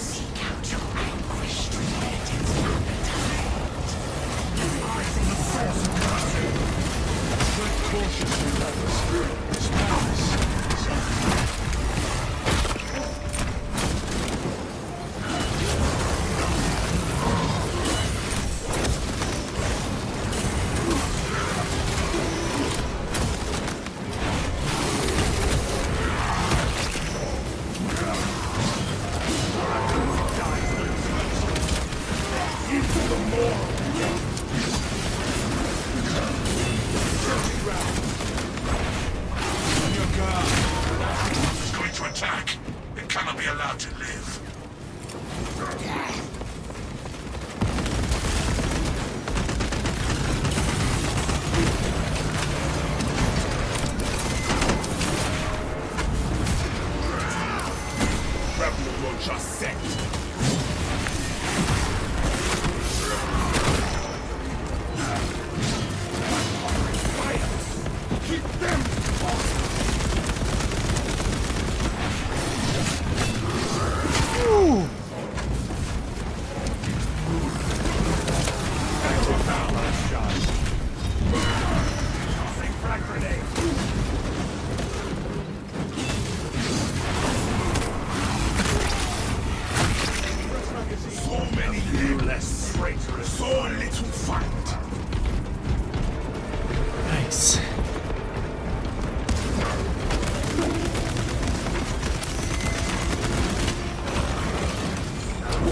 how to live. Rebel Roger set. Keep them so many nameless traitors, so little fight. Nice.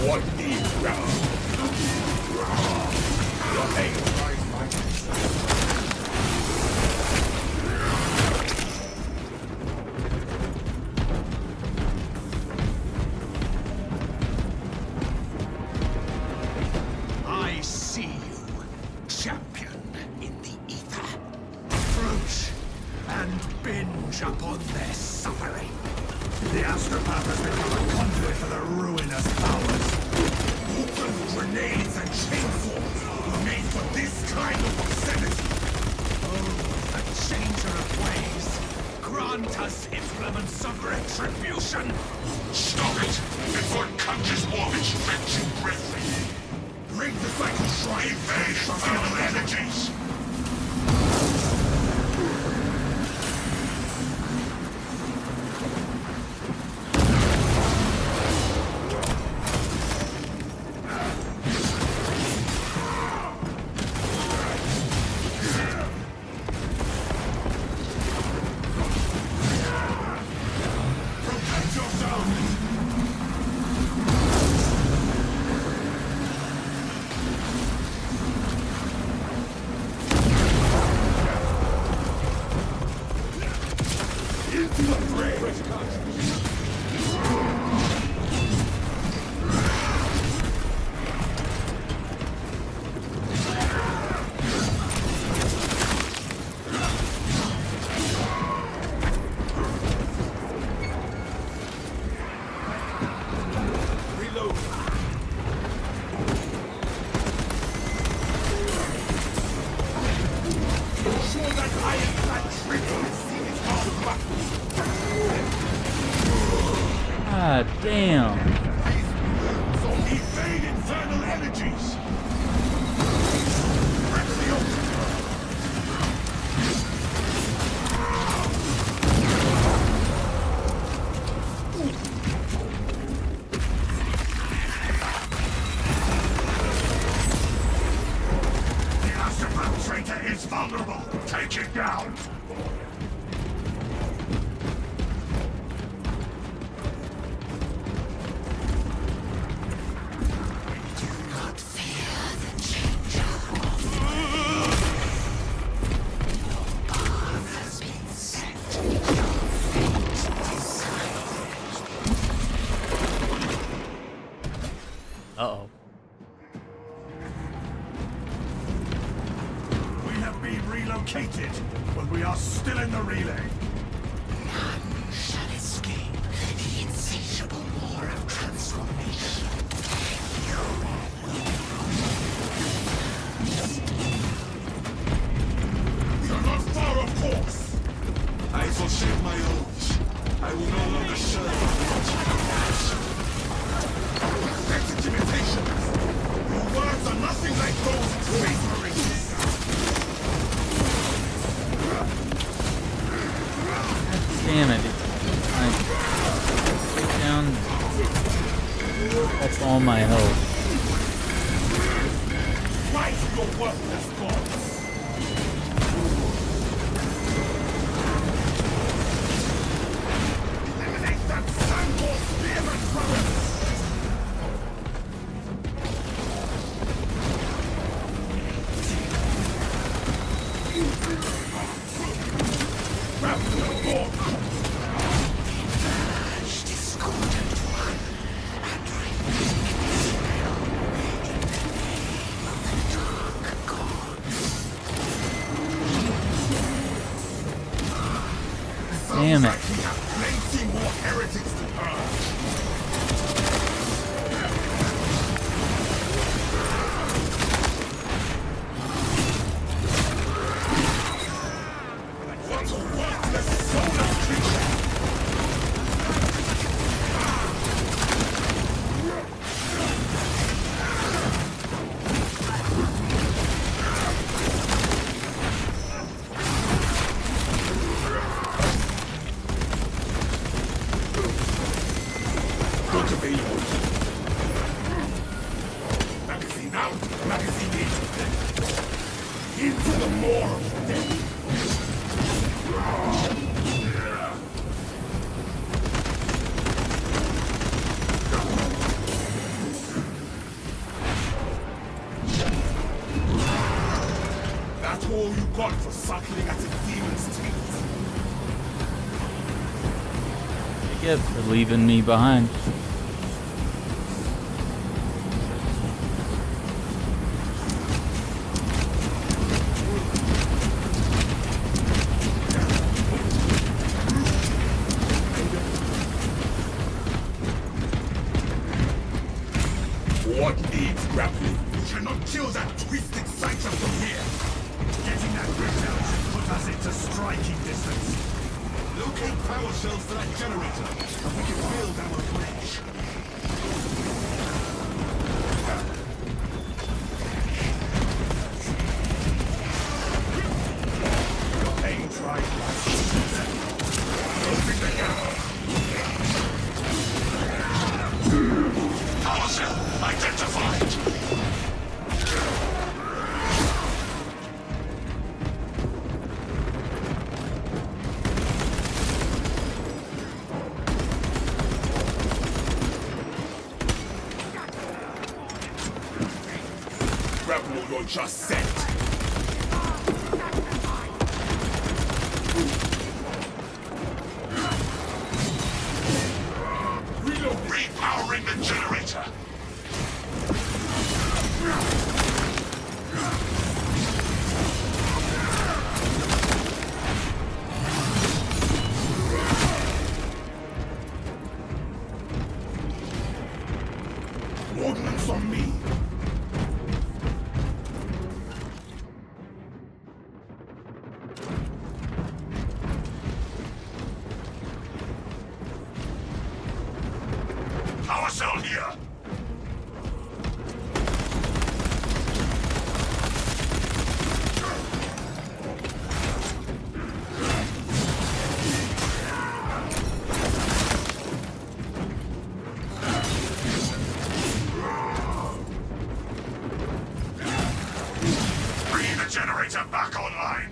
What is rebel? Your aim lies by my side. I see you, champion in the ether. Approach and binge upon their suffering. The astropath has become a conduit for the ruinous powers. Open grenades and chainsaws were made for this kind of obscenity. Oh, the changer of ways. Grant us implements of retribution. Stop it before it conjures more infect you briefly. Bring the cycle shrine. Evade infernal energies. Protect yourself. Into the grave. Reload. Ensure that ironclad trigger is seen its hard back. Ah, damn. So evade infernal energies. Press the ultimate. The astropath traitor is vulnerable. Take it down. Uh-oh. We have been relocated, but we are still in the relay. None shall escape the insatiable war of transformation. We are not far off course. I forsake my oaths. I will no longer serve. Pathetic imitations! Your words are nothing like those of Space Marines! Damn it. Take down. That's all my health. Fight your worthless gods! Eliminate that sandball spearman, brother! Grab the board! Emerge discordant one. 30 more heretics to purge. What a worthless, soulless creature! Look available. Magazine out, magazine in. Into the maw of death. That's all you got for suckling at a demon's teeth. I get for leaving me behind. What needs grappling? You cannot kill that twisted sighter from here. Getting that grip down should put us into striking distance. Locate power shells for that generator, and we can build our bridge. Your aim tried right. Open the gap. Power cell identified. Grapple launcher set. Repowering the generator. Ordnance on me. Power cell here. Bringing the generator back online.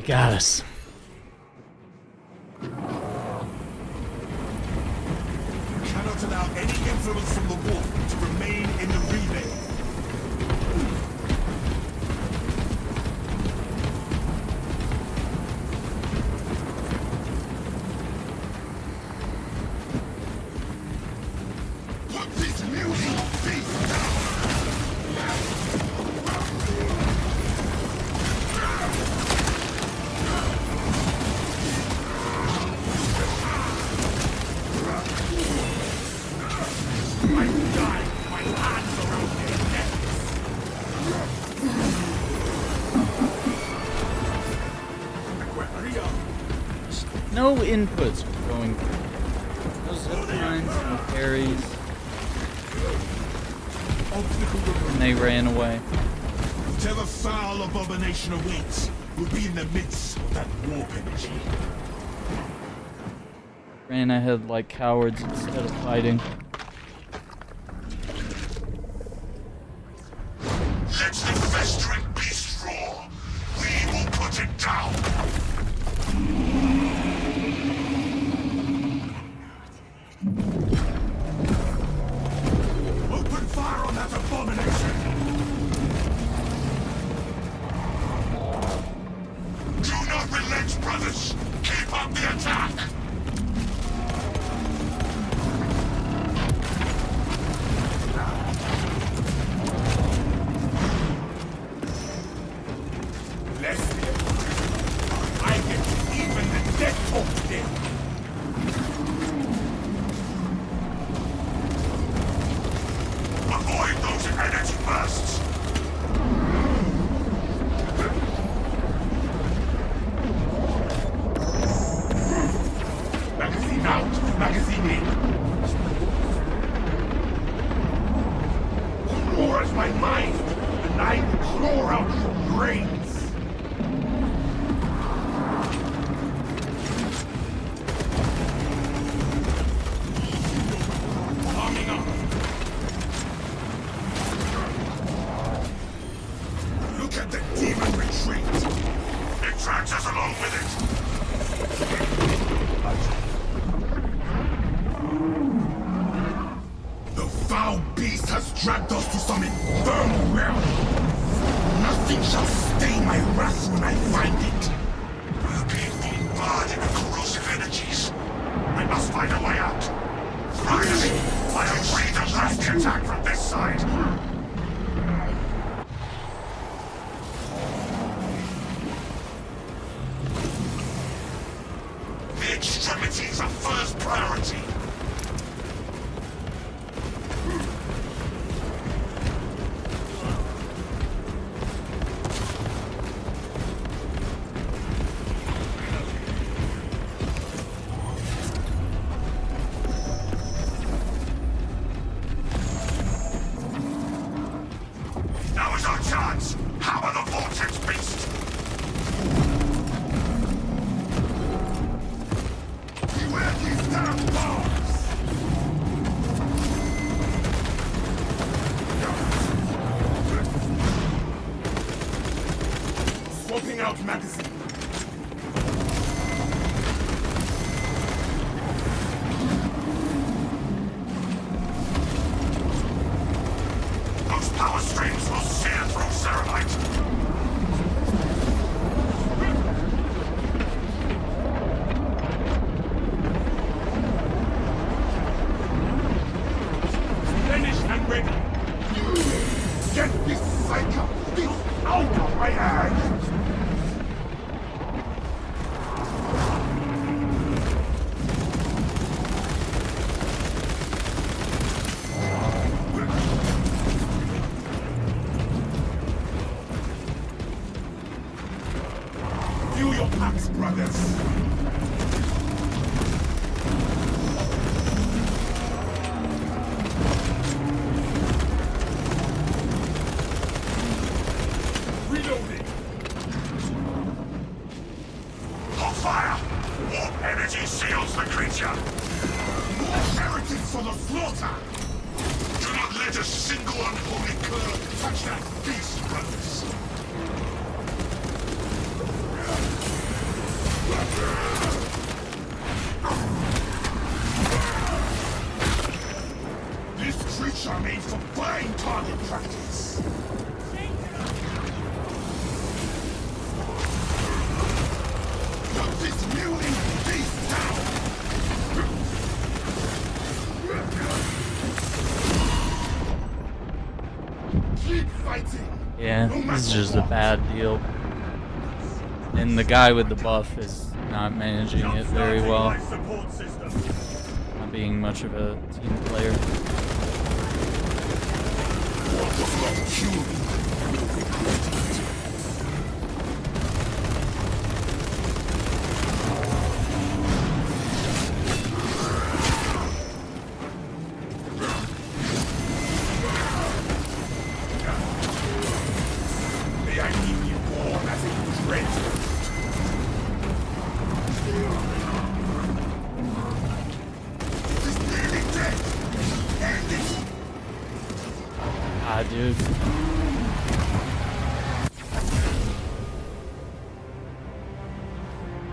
Got us. Cannot allow any influence from the wolf to remain in the relay. Put this music face down! I die with my hands around their necks. Hurry up. No inputs were going through. No zip lines, no parries. And they ran away. Whatever foul abomination awaits will be in the midst of that warp energy. Ran ahead like cowards instead of fighting. Let the festering beast roar. We will put it down. Open fire on that abomination! Do not relent, brothers. Keep up the attack. Leslie, I get even the dead talk today. Avoid those energy bursts. Magazine out, magazine in. Claw at my mind, and I will claw out your brains. Arming up. Look at the demon retreat. It drags us along with it. The foul beast has dragged us to some infernal realm. Nothing shall stay my wrath when I find it. We're being bombarded with corrosive energies. We must find a way out. Finally, I agree to blast the attack from this side. The extremities are first priority. Now is our chance. Hammer the vortex beast. Beware these damn bombs! Swapping out magazine. Those power streams will sear through Ceramite. Finished and ready. Get this psycho beast out of my hands! Feel your packs, brothers. Reloading. On fire. Warp energy seals the creature. More heretics for the slaughter. Do not let a single unholy curve touch that beast, brothers. This creature made for fine target practice. Put this muley face down. Keep fighting. Yeah, this is just a bad deal. And the guy with the buff is not managing it very well. Not being much of a team player. What does not kill me will regret it. May I leave you born as a dread. It is nearly dead. End it. Ah, dude.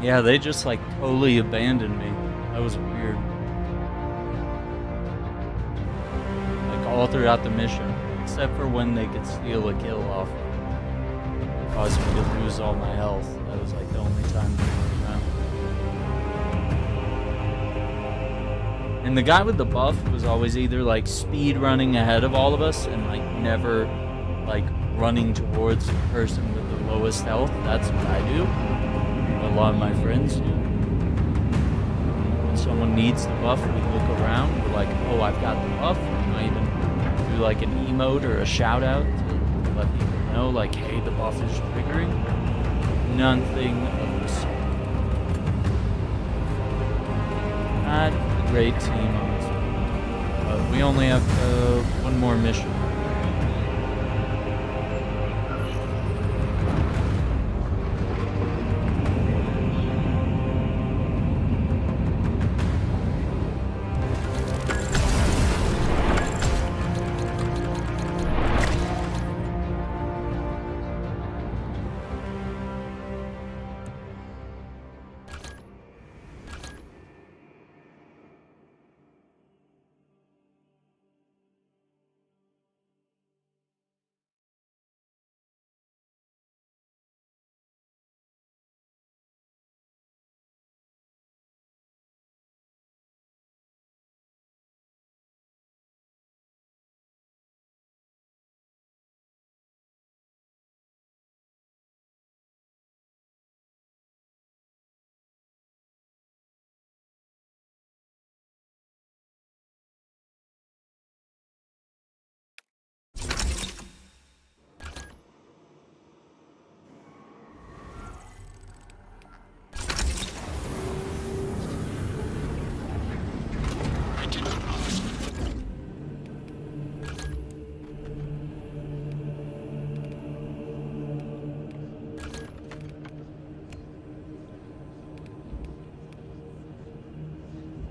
Yeah, they just like totally abandoned me. That was weird. Like all throughout the mission, except for when they could steal a kill off. It caused me to lose all my health. That was like the only time they were around. And the guy with the buff was always either like speed running ahead of all of us and like never like running towards the person with the lowest health. That's what I do. A lot of my friends do. When someone needs the buff, we look around. We're like, oh, I've got the buff. We might even do like an emote or a shout out to let people know, like, hey, the buff is triggering. Nothing of the sort. Not a great team, honestly. But we only have one more mission.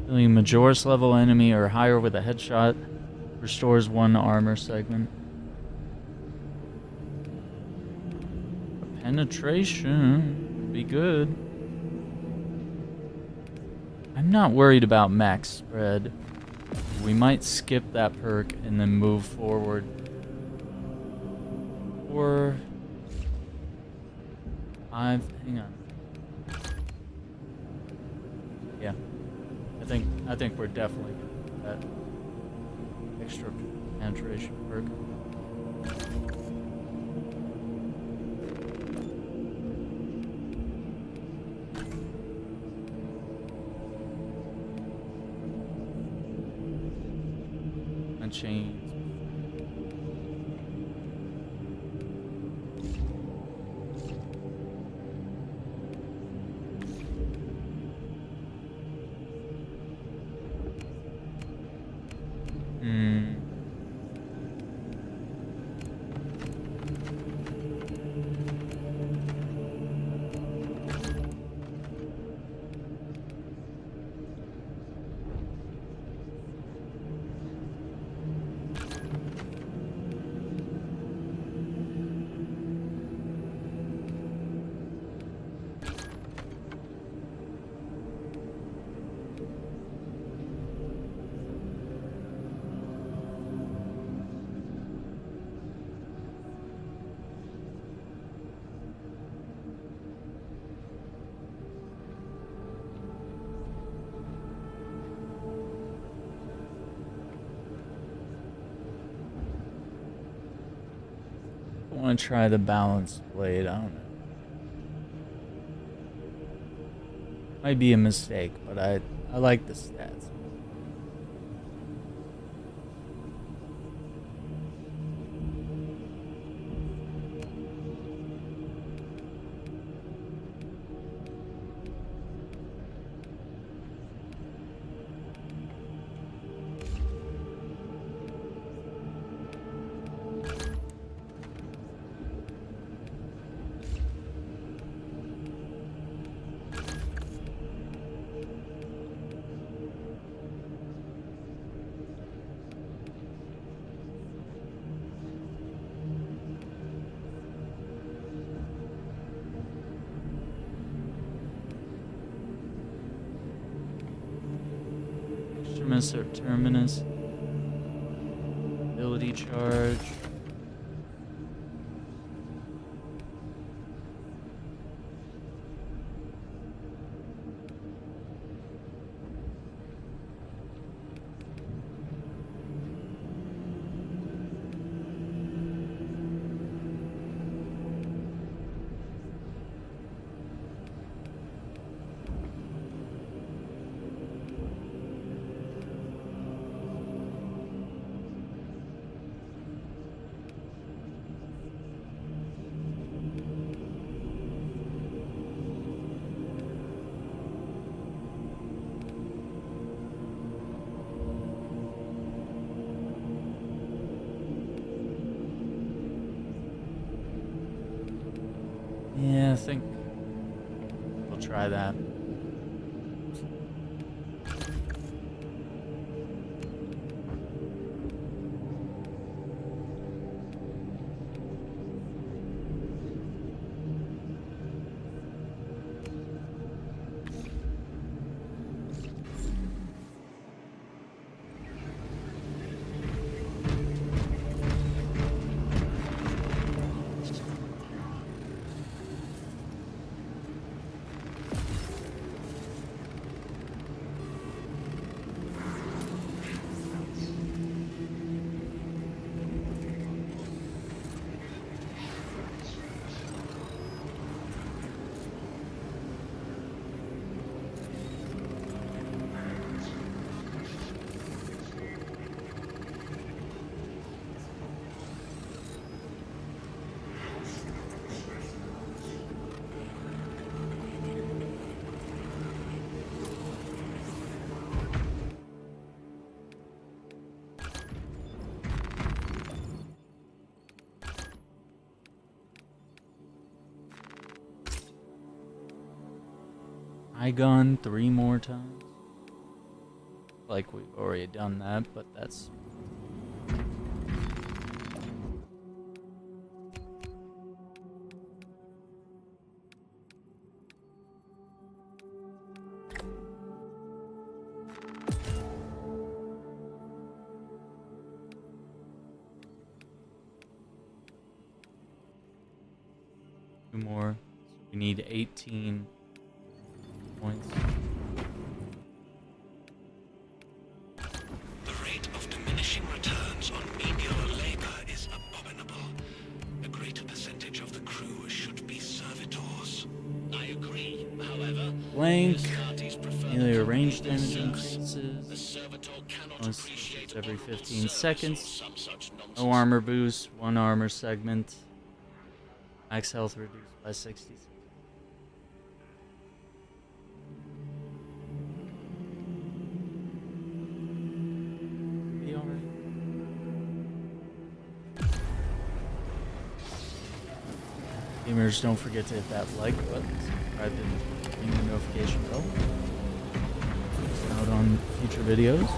Killing Majoris level enemy or higher with a headshot restores 1 armor segment. Penetration would be good. I'm not worried about max spread. We might skip that perk and then move forward. Or 5, hang on. Yeah. I think we're definitely getting that extra penetration perk. And chains. I want to try the balanced blade. I don't know. Might be a mistake, but I like the stats. Or terminus, ability charge. Yeah, I think we'll try that. Gun 3 more times. Like we've already done that, but that's two more. So we need 18 points. The rate of diminishing returns on menial labor is abominable. A greater percentage of the crew should be servitors. I agree, however. Blank. Astartes Melee prefer range the damage service. increases. The servitor cannot Once appreciate every honorable 15 service or seconds. some such nonsense. No armor boost, 1 armor segment. Max health reduced by 60. Be alright. Gamers, don't forget to hit that like button, subscribe and ring the notification bell. Out on future videos.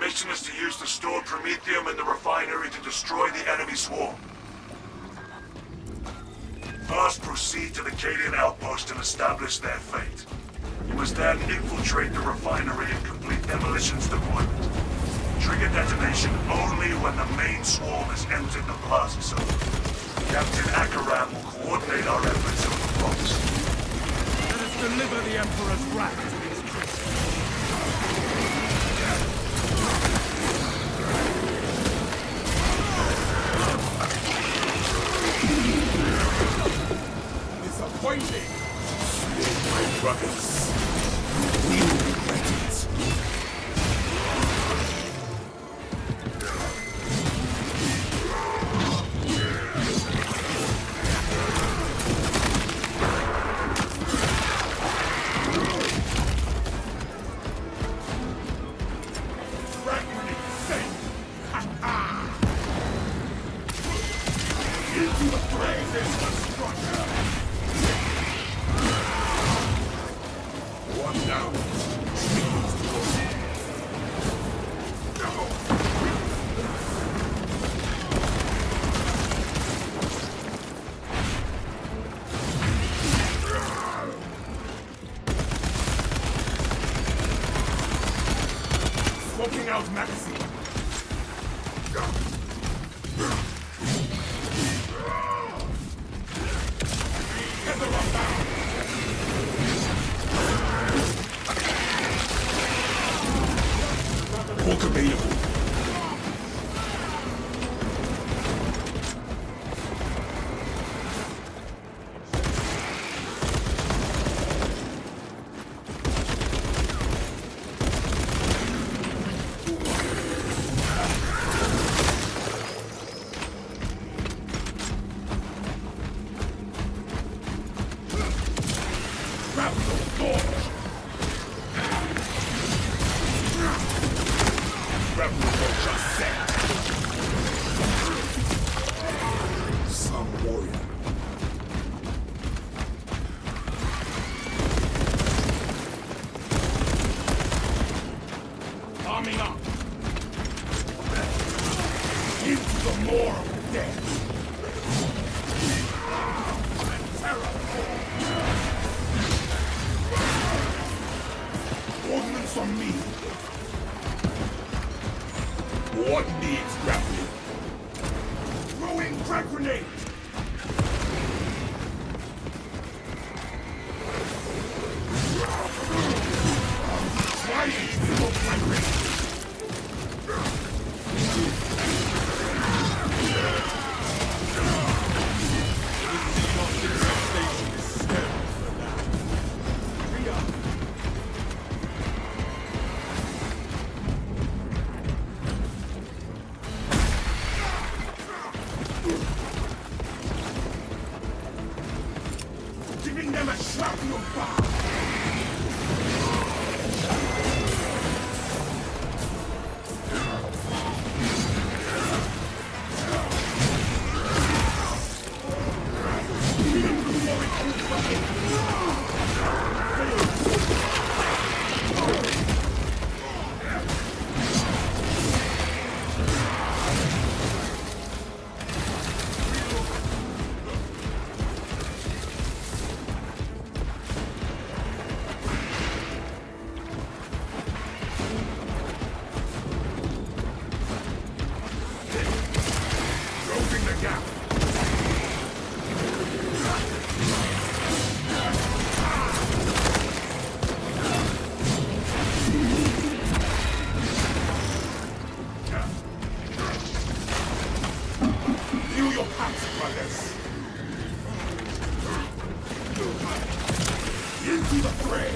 mission is to use the stored Promethium in the refinery to destroy the enemy swarm. First, proceed to the Cadian outpost and establish their fate. You must then infiltrate the refinery and complete demolitions deployment. Trigger detonation only when the main swarm has entered the plaza zone. Captain Akaram will coordinate our efforts over the box. Let us deliver the Emperor's wrath to these creatures. Disappointing! My brothers, we will regret it. Into the blazes of destruction! One down. Smoking out magazine! Walk available. Some warrior. Arming up! Into the maw of death! And terror! Ordnance on me! What needs grappling? Throwing frag grenade! Trying to look frag grenade! Giving them a shrapnel bar! Closing the gap! Feel your pants, brothers! Into the fray!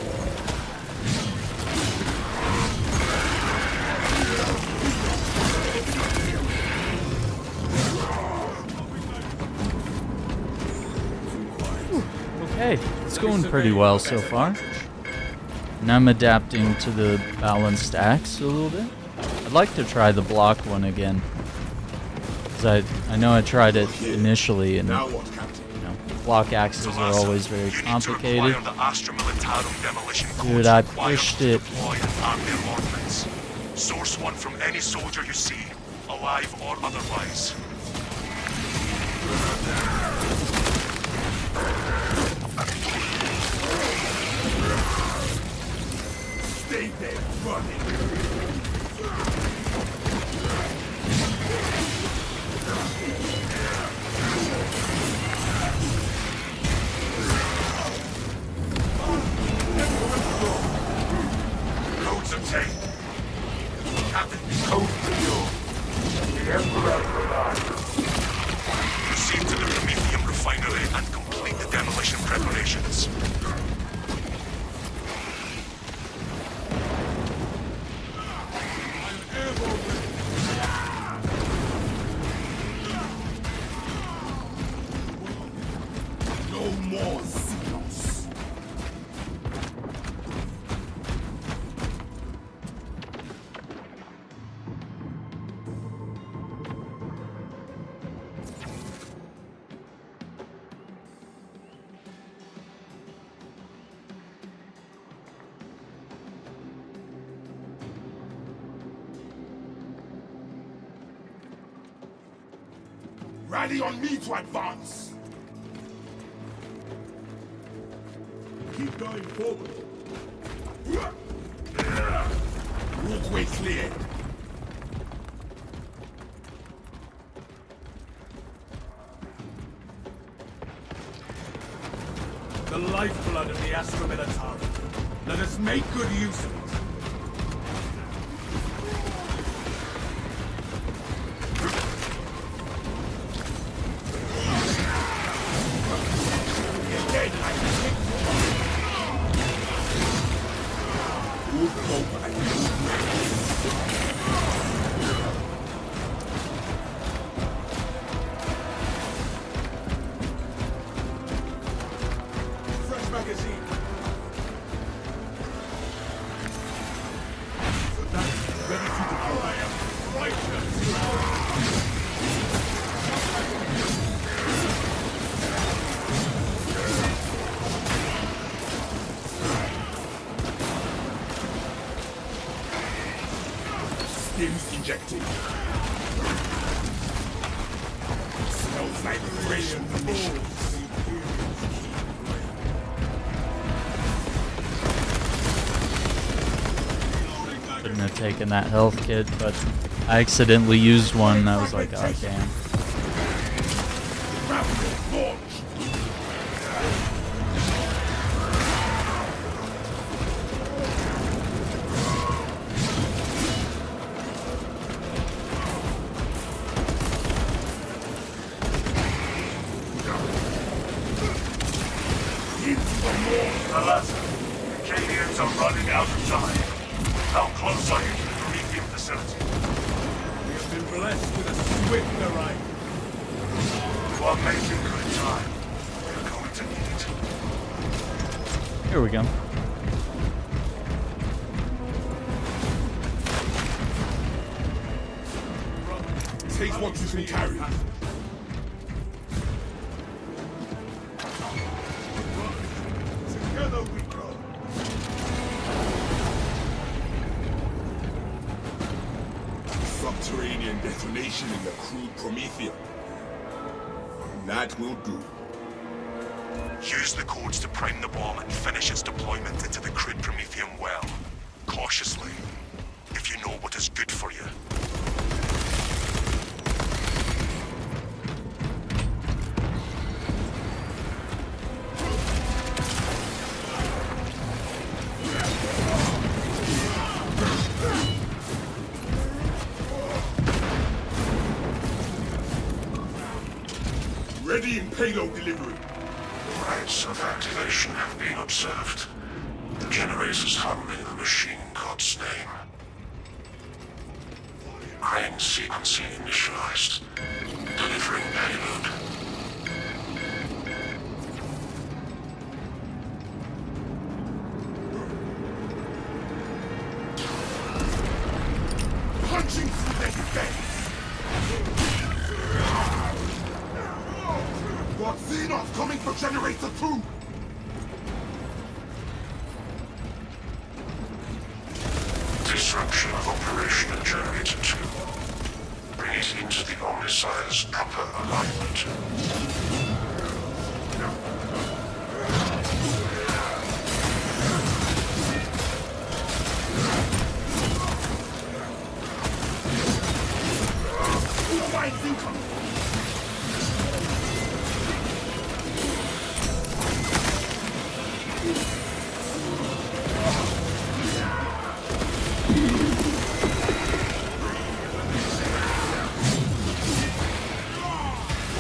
Okay, it's going pretty well so far. And I'm adapting to the balanced axe a little bit. I'd like to try the block one again. Because I know I tried it initially, and Now what, Captain? you know, block axes are always very You need to complicated. deploy on the Astra Militarum demolition Dude, I pushed it Source one from any soldier you see, alive or otherwise. Stay there, running. Codes obtained. Captain, code for you. The Emperor provides. Proceed to the Prometheum refinery and complete the demolition preparations. No more Xenos. Rally on me to advance. Keep going forward. Walkway cleared. The lifeblood of the Astra Militari. Let us make good use of it. Fresh magazine. Ready to deploy. I am righteous. Stims injected. Smells like fresh munitions. Shouldn't have taken that health kit, but I accidentally used one and I was like, oh damn. Rapid launch. Alas, the Cadians are running out of time. How close are you to the Prometheum facility? We have been blessed with a swift arrival. You are making good time. We're going to need it. Here we go. Take what you can carry. Together we go. Subterranean detonation in the crude Prometheum. That will do. Use the codes to prime the bomb and finish its deployment into the crude Prometheum well. Cautiously, if you know what is good for you. Ready in payload delivery. Rites of activation have been observed. The generators hum in the machine god's name. Crane sequencing initialized. Delivering payload. Punching through their defense. Got Xenos coming for generator 2. Disruption of operation at Generator 2. Bring it into the Omnissiah's proper alignment.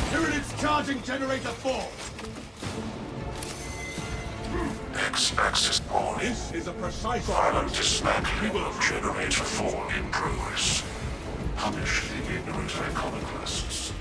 Tyranid's charging Generator 4! X-axis warning. This is a precise Violent dismantling of Generator 4 in progress. Punish the ignorant iconoclasts.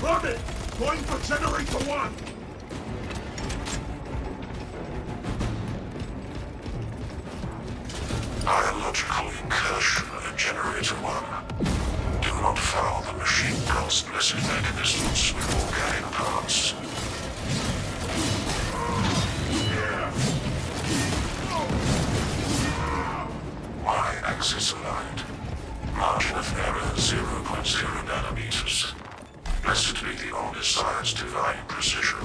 Run it! Going for Generator 1! Biological incursion at Generator 1. Do not foul the machine god's blessed mechanisms with organic parts. Y-axis aligned. Margin of error 0.0 nanometers. Blessed be the Omnissiah's divine precision.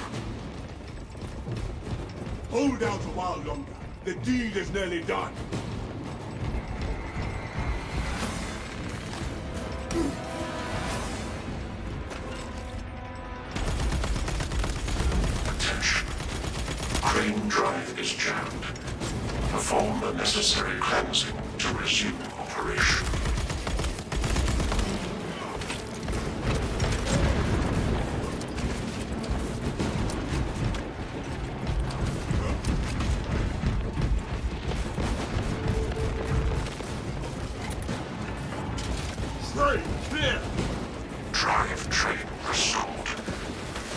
Hold out a while longer. The deed is nearly done. Attention. Crane drive is jammed. Perform the necessary cleansing to resume operation. Train, clear! Drive train restored.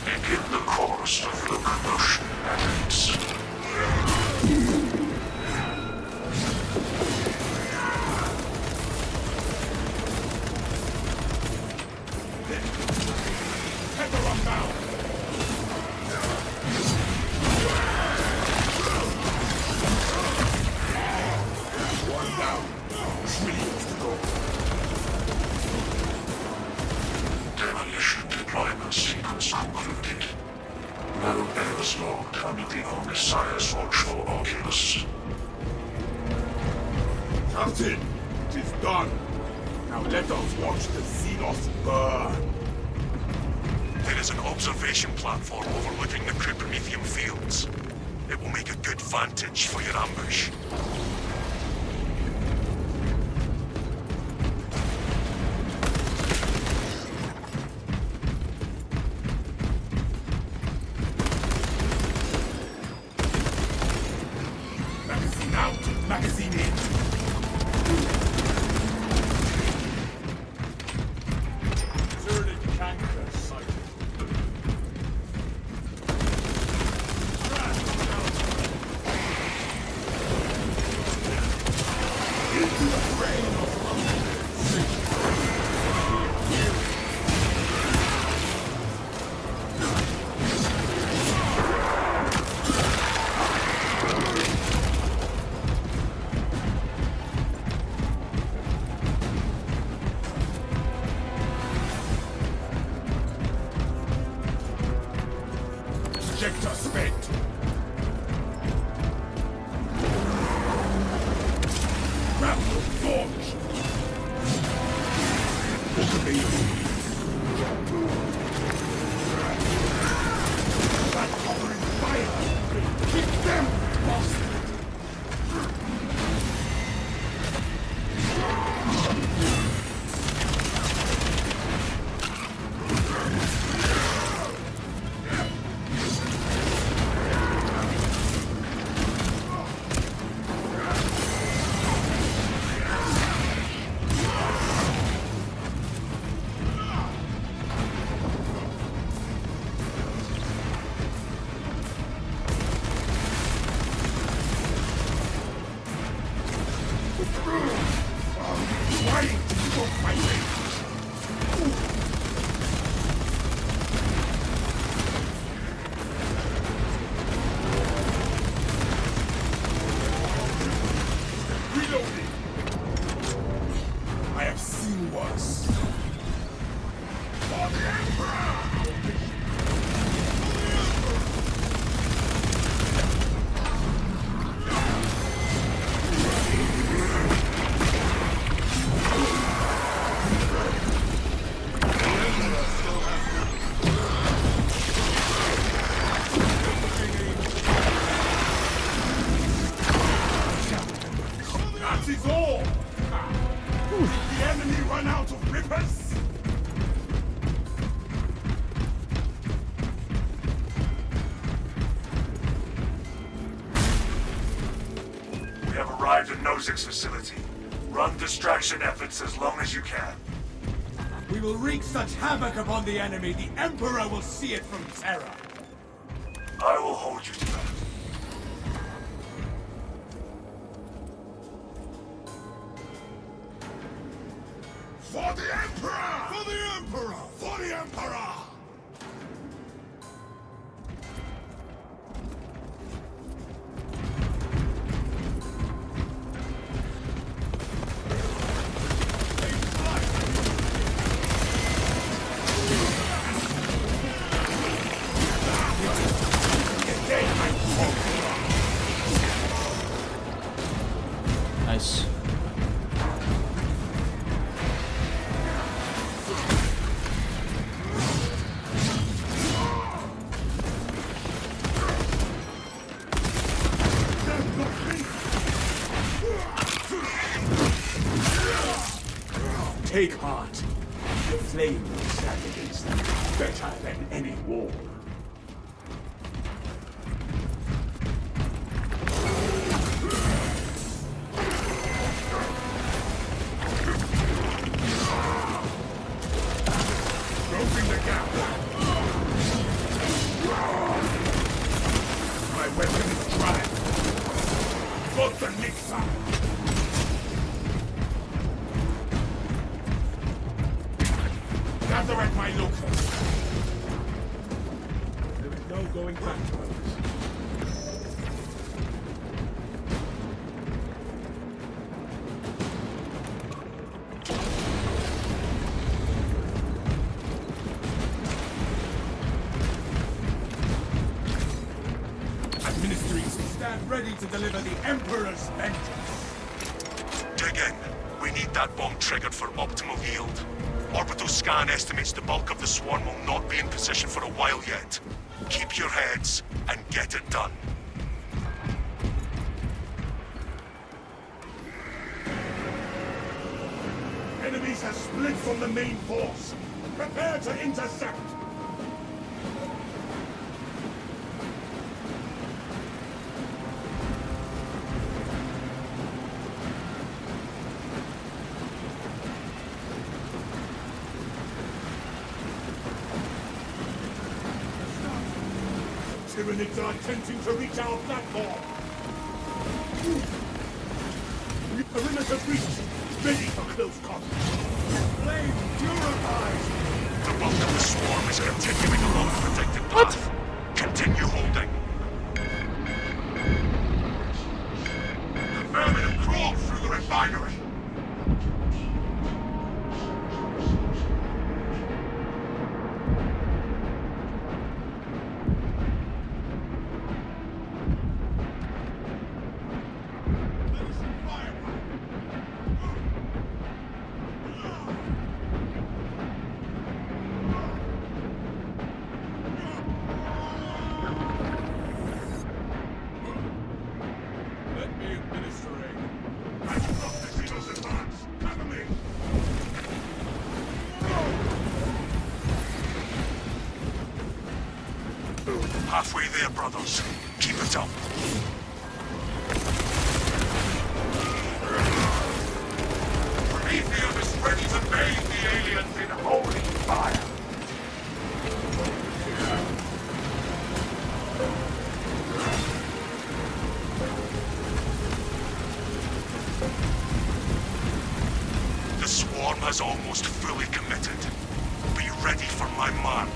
Begin the course of locomotion at its. Head the run down! One down. 3 to go. Demolition deployment sequence concluded. No errors logged under the Omnissiah's watchful oculus. Captain, it is done. Now let us watch the Xenos burn. There is an observation platform overlooking the Promethium fields. It will make a good vantage for your ambush. Magazine out, magazine in. Tyranid canker sighted. Into the brain of Ejector spent. Grapple launch. That covering fire. Keep them bastard. Trying to provoke my rage. Reloading. I have seen worse. For the Emperor! That is all! Did the enemy run out of rippers? We have arrived at Nozik's facility. Run distraction efforts as long as you can. We will wreak such havoc upon the enemy, the Emperor will see it from Terra. I will hold you to that. For the Emperor! For the Emperor! For the Emperor! Nice. Take heart. The flame will stand against them better than any war. Closing the gap. My weapon is dry. Got the Nixon. Gather at my locus. There is no going back to us. Administering. Stand ready to deliver the Emperor's vengeance. Dig in. We need that bomb triggered for optimal yield. Orbital scan estimates the bulk of the swarm will not be in position for a while yet. Keep your heads and get it done. Enemies have split from the main force. Prepare to intercept. Tyranids are attempting to reach our platform. Perimeter breach. Ready for close combat. Flame purifies. The bulk of the swarm is continuing along the predicted path. Continue holding. The vermin have crawled through the refinery. Let me administer aid. I stop the signals advance. Cover me. Halfway there, brothers. Keep it up. Imperium is ready to bathe the aliens in holy fire. has almost fully committed. Be ready for my mark.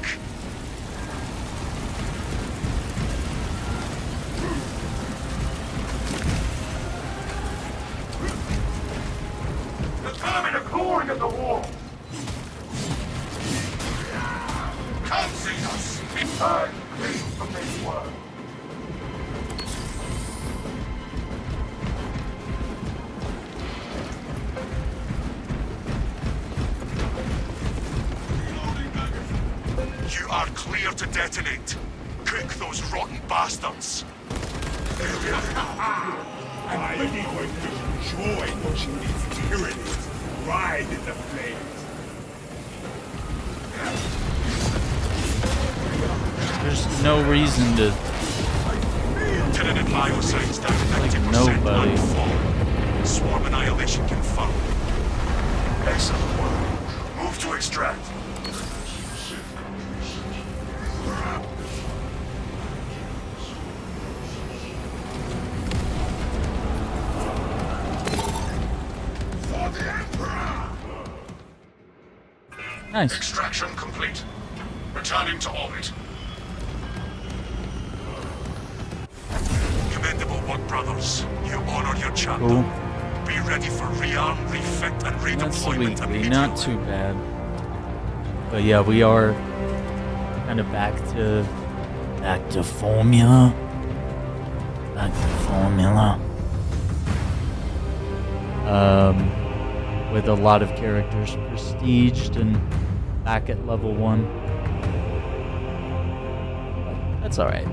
Determine a clawing at the wall! Come see us! I'm clean from this world. You are clear to detonate. Cook those rotten bastards. I'm really going to enjoy watching these Tyranids ride in the flames. There's no reason to Tyranid biocides down to 90% nobody. unfall. Swarm annihilation confirmed. Excellent work. Move to extract. For the Emperor! Nice. Extraction complete. Returning to orbit. Commendable work, brothers. You honor your chapter. Cool. Be ready for rearm, refit, and That's the redeployment weekly. immediately. Not too bad. But yeah, we are kind of back to formula. Back to formula. With a lot of characters prestiged and back at level 1. But that's alright.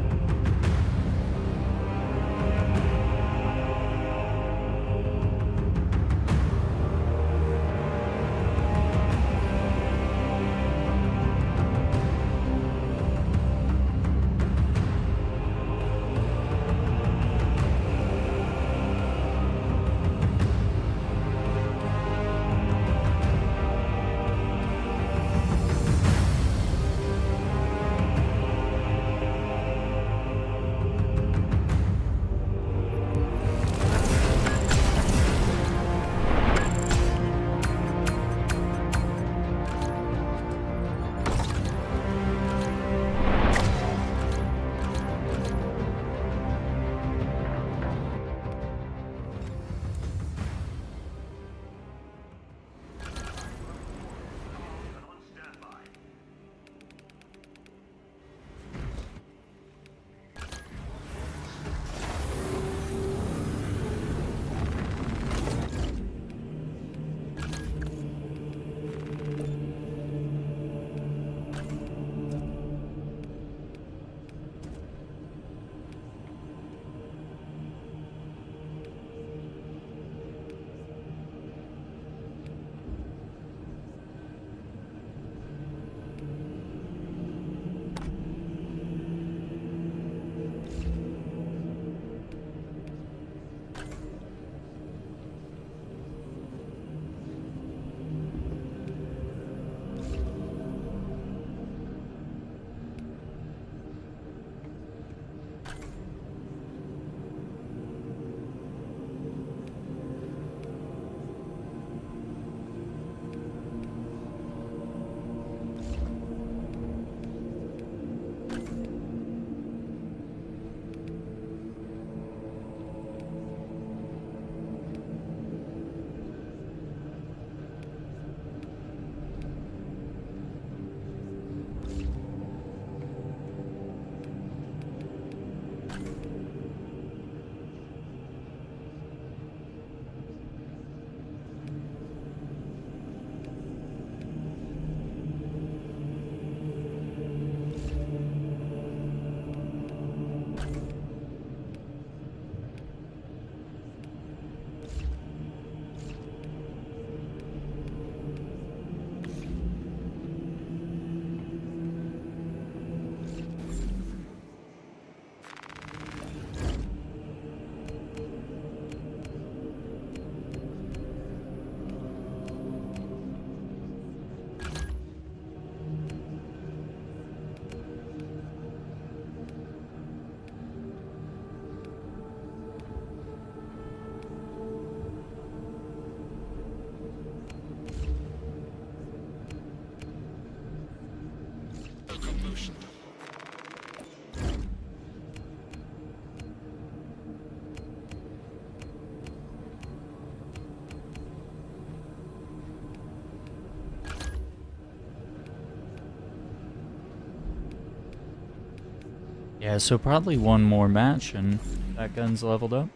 Yeah, so probably one more match and that gun's leveled up.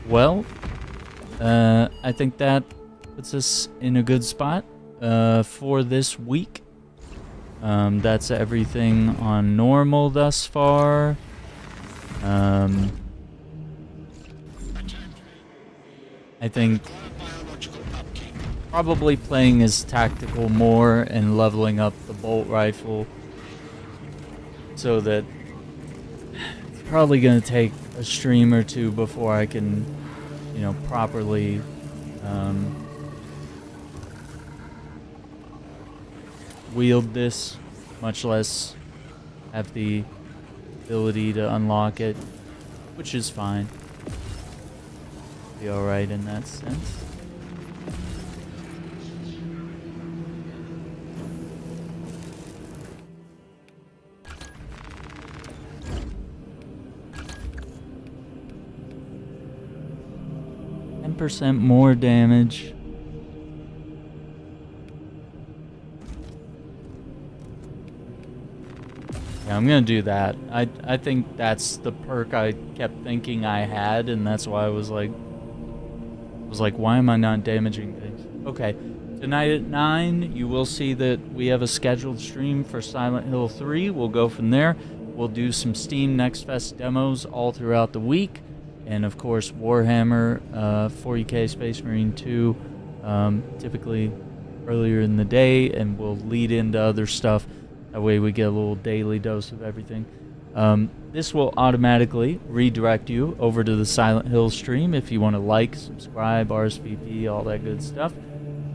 Well, I think that puts us in a good spot for this week. That's everything on normal thus far. I think probably playing as tactical more and leveling up the bolt rifle, so that it's probably going to take a stream or two before I can, you know, properly wield this, much less have the ability to unlock it, which is fine. Be alright in that sense. % more damage. Yeah, I'm gonna do that. I think that's the perk I kept thinking I had, and that's why I was like, why am I not damaging things? Okay, tonight at 9, you will see that we have a scheduled stream for Silent Hill 3. We'll go from there. We'll do some Steam Next Fest demos all throughout the week. And of course, Warhammer 40k Space Marine 2, typically earlier in the day, and we'll lead into other stuff. That way we get a little daily dose of everything. This will automatically redirect you over to the Silent Hill stream if you want to like, subscribe, RSVP, all that good stuff.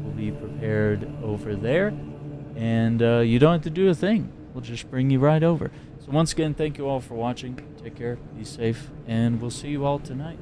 We'll be prepared over there. And you don't have to do a thing. We'll just bring you right over. So once again, thank you all for watching. Take care, be safe, and we'll see you all tonight.